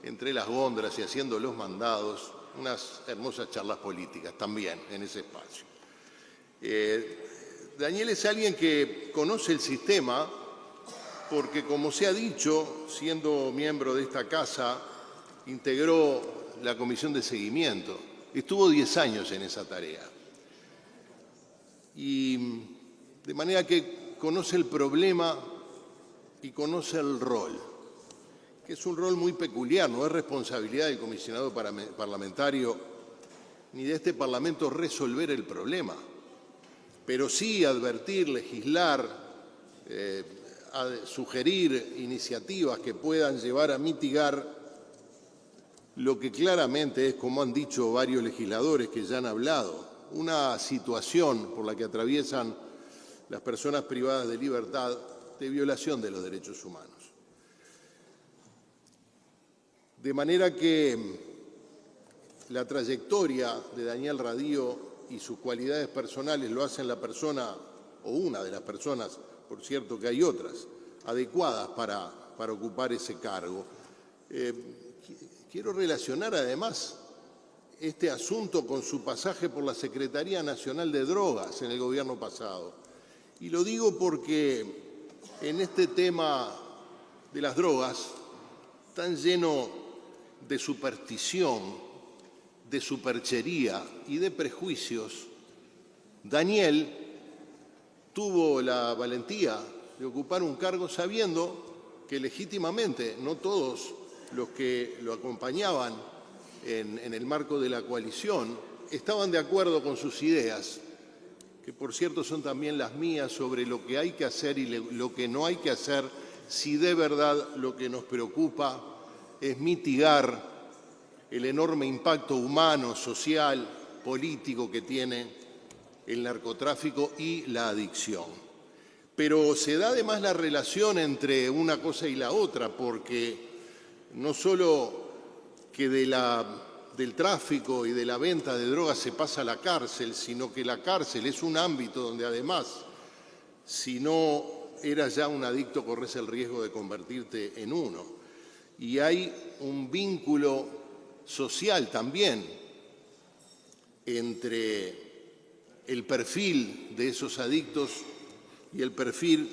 entre las góndolas y haciendo los mandados unas hermosas charlas políticas también en ese espacio. Daniel es alguien que conoce el sistema porque, como se ha dicho, siendo miembro de esta casa, integró la comisión de seguimiento. Estuvo 10 años en esa tarea. Y de manera que conoce el problema y conoce el rol, que es un rol muy peculiar, no es responsabilidad del comisionado parlamentario ni de este Parlamento resolver el problema, pero sí advertir, legislar, sugerir iniciativas que puedan llevar a mitigar lo que claramente es, como han dicho varios legisladores que ya han hablado, una situación por la que atraviesan las personas privadas de libertad de violación de los derechos humanos. De manera que la trayectoria de Daniel Radío y sus cualidades personales lo hacen la persona, o una de las personas, por cierto que hay otras, adecuadas para ocupar ese cargo. Quiero relacionar además este asunto con su pasaje por la Secretaría Nacional de Drogas en el gobierno pasado. Y lo digo porque en este tema de las drogas, tan lleno de superstición, de superchería y de prejuicios, Daniel tuvo la valentía de ocupar un cargo sabiendo que legítimamente no todos los que lo acompañaban en el marco de la coalición estaban de acuerdo con sus ideas, que por cierto son también las mías sobre lo que hay que hacer y lo que no hay que hacer si de verdad lo que nos preocupa es mitigar el enorme impacto humano, social, político que tiene el narcotráfico y la adicción. Pero se da además la relación entre una cosa y la otra, porque no solo que del tráfico y de la venta de drogas se pasa a la cárcel, sino que la cárcel es un ámbito donde además, si no eras ya un adicto, corres el riesgo de convertirte en uno. Y hay un vínculo social también entre el perfil de esos adictos y el perfil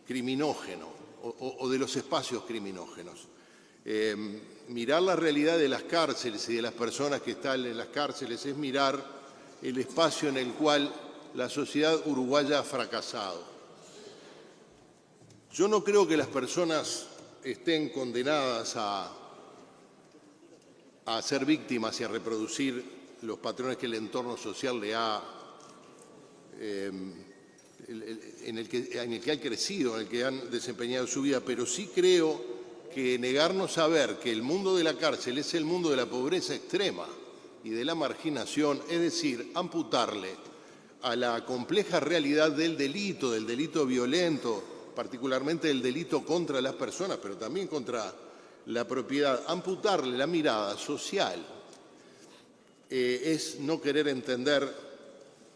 criminógeno o de los espacios criminógenos. Mirar la realidad de las cárceles y de las personas que están en las cárceles es mirar el espacio en el cual la sociedad uruguaya ha fracasado. Yo no creo que las personas estén condenadas a ser víctimas y a reproducir los patrones que el entorno social le ha en el que han crecido, en el que han desempeñado su vida, pero sí creo que negarnos a ver que el mundo de la cárcel es el mundo de la pobreza extrema y de la marginación, es decir, amputarle a la compleja realidad del delito violento, particularmente el delito contra las personas, pero también contra la propiedad, amputarle la mirada social, es no querer entender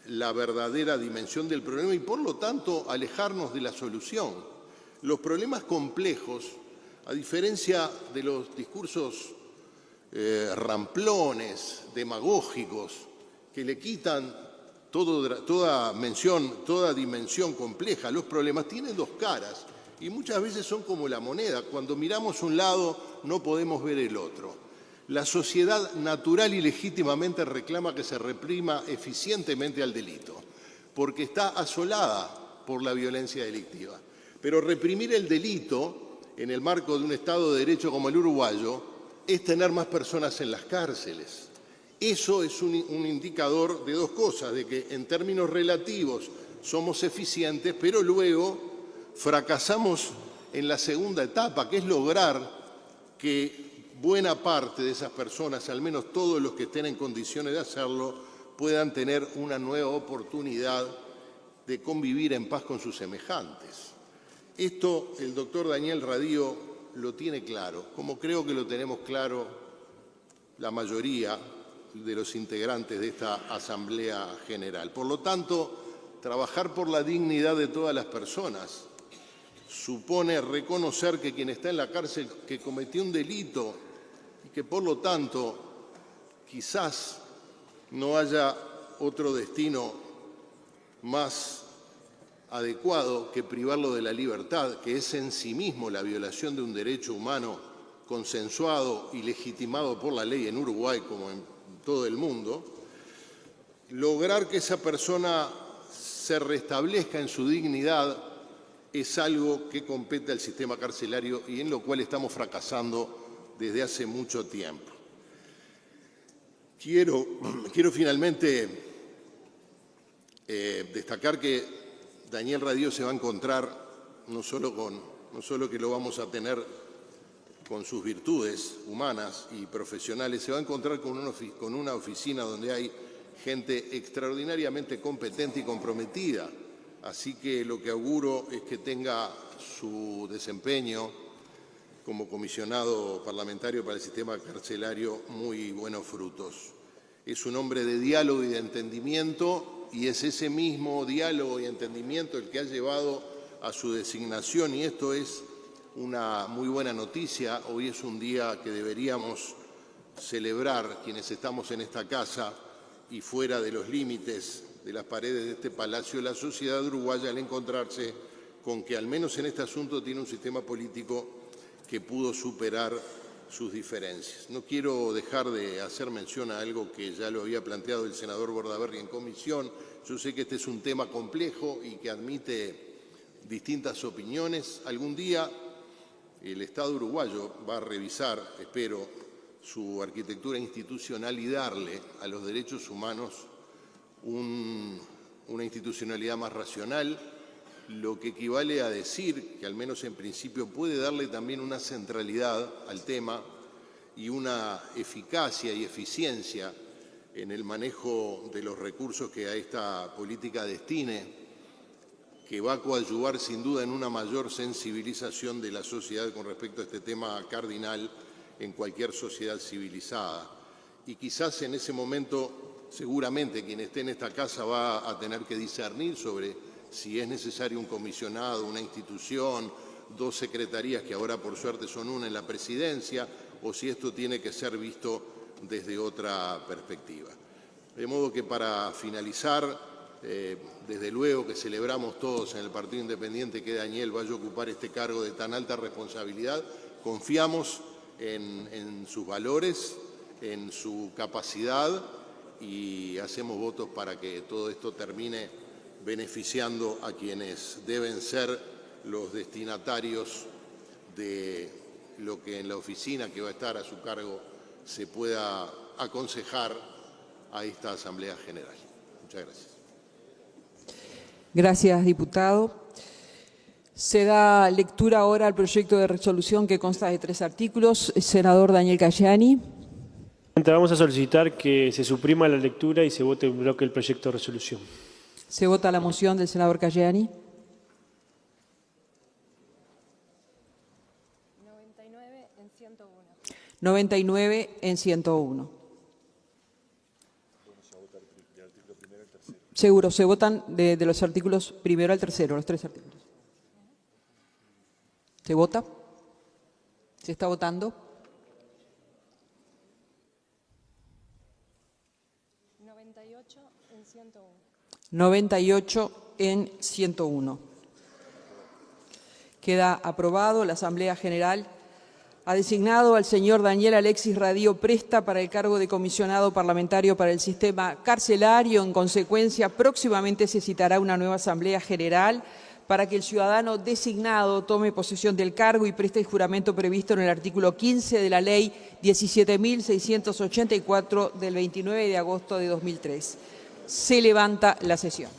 la verdadera dimensión del problema y, por lo tanto, alejarnos de la solución. Los problemas complejos, a diferencia de los discursos ramplones, demagógicos, que le quitan toda dimensión compleja a los problemas, tienen dos caras y muchas veces son como la moneda. Cuando miramos un lado no podemos ver el otro. La sociedad natural y legítimamente reclama que se reprima eficientemente al delito, porque está asolada por la violencia delictiva. Pero reprimir el delito en el marco de un Estado de Derecho como el uruguayo es tener más personas en las cárceles. Eso es un indicador de dos cosas, de que en términos relativos somos eficientes, pero luego fracasamos en la segunda etapa, que es lograr que buena parte de esas personas, al menos todos los que estén en condiciones de hacerlo, puedan tener una nueva oportunidad de convivir en paz con sus semejantes. Esto el doctor Daniel Radío lo tiene claro, como creo que lo tenemos claro la mayoría de los integrantes de esta Asamblea General. Por lo tanto, trabajar por la dignidad de todas las personas supone reconocer que quien está en la cárcel, que cometió un delito y que por lo tanto quizás no haya otro destino más adecuado que privarlo de la libertad, que es en sí mismo la violación de un derecho humano consensuado y legitimado por la ley en Uruguay como en todo el mundo, lograr que esa persona se restablezca en su dignidad es algo que compete al sistema carcelario y en lo cual estamos fracasando desde hace mucho tiempo. Quiero finalmente destacar que Daniel Radío se va a encontrar no solo que lo vamos a tener con sus virtudes humanas y profesionales, se va a encontrar con una oficina donde hay gente extraordinariamente competente y comprometida. Así que lo que auguro es que tenga su desempeño como comisionado parlamentario para el sistema carcelario muy buenos frutos. Es un hombre de diálogo y de entendimiento y es ese mismo diálogo y entendimiento el que ha llevado a su designación y esto es una muy buena noticia. Hoy es un día que deberíamos celebrar quienes estamos en esta casa y fuera de los límites de las paredes de este palacio, la sociedad uruguaya al encontrarse con que al menos en este asunto tiene un sistema político que pudo superar sus diferencias. No quiero dejar de hacer mención a algo que ya lo había planteado el senador Bordaberry en comisión. Yo sé que este es un tema complejo y que admite distintas opiniones. Algún día el Estado uruguayo va a revisar, espero, su arquitectura institucional y darle a los derechos humanos una institucionalidad más racional, lo que equivale a decir que al menos en principio puede darle también una centralidad al tema y una eficacia y eficiencia en el manejo de los recursos que a esta política destine, que va a coadyuvar sin duda en una mayor sensibilización de la sociedad con respecto a este tema cardinal en cualquier sociedad civilizada. Y quizás en ese momento, seguramente quien esté en esta casa va a tener que discernir sobre si es necesario un comisionado, una institución, dos secretarías que ahora por suerte son una en la presidencia, o si esto tiene que ser visto desde otra perspectiva. De modo que para finalizar, desde luego que celebramos todos en el Partido Independiente que Daniel vaya a ocupar este cargo de tan alta responsabilidad. Confiamos en sus valores, en su capacidad y hacemos votos para que todo esto termine beneficiando a quienes deben ser los destinatarios de lo que en la oficina que va a estar a su cargo se pueda aconsejar a esta Asamblea General. Muchas gracias. Gracias, diputado. Se da lectura ahora al proyecto de resolución que consta de 3 artículos. Senador Daniel Cayani. Vamos a solicitar que se suprima la lectura y se vote en bloque el proyecto de resolución. Se vota la moción del senador Cayani. 99 en 101. 99 en 101. Seguro, se votan de los artículos primero al tercero, los 3 artículos. ¿Se vota? ¿Se está votando? 98 en 101. 98 en 101. Queda aprobado. La Asamblea General ha designado al señor Daniel Alexis Radío Presta para el cargo de comisionado parlamentario para el sistema carcelario. En consecuencia, próximamente se citará una nueva Asamblea General para que el ciudadano designado tome posesión del cargo y preste el juramento previsto en el artículo 15 de la Ley 17.684 del 29 de agosto de 2003. Se levanta la sesión.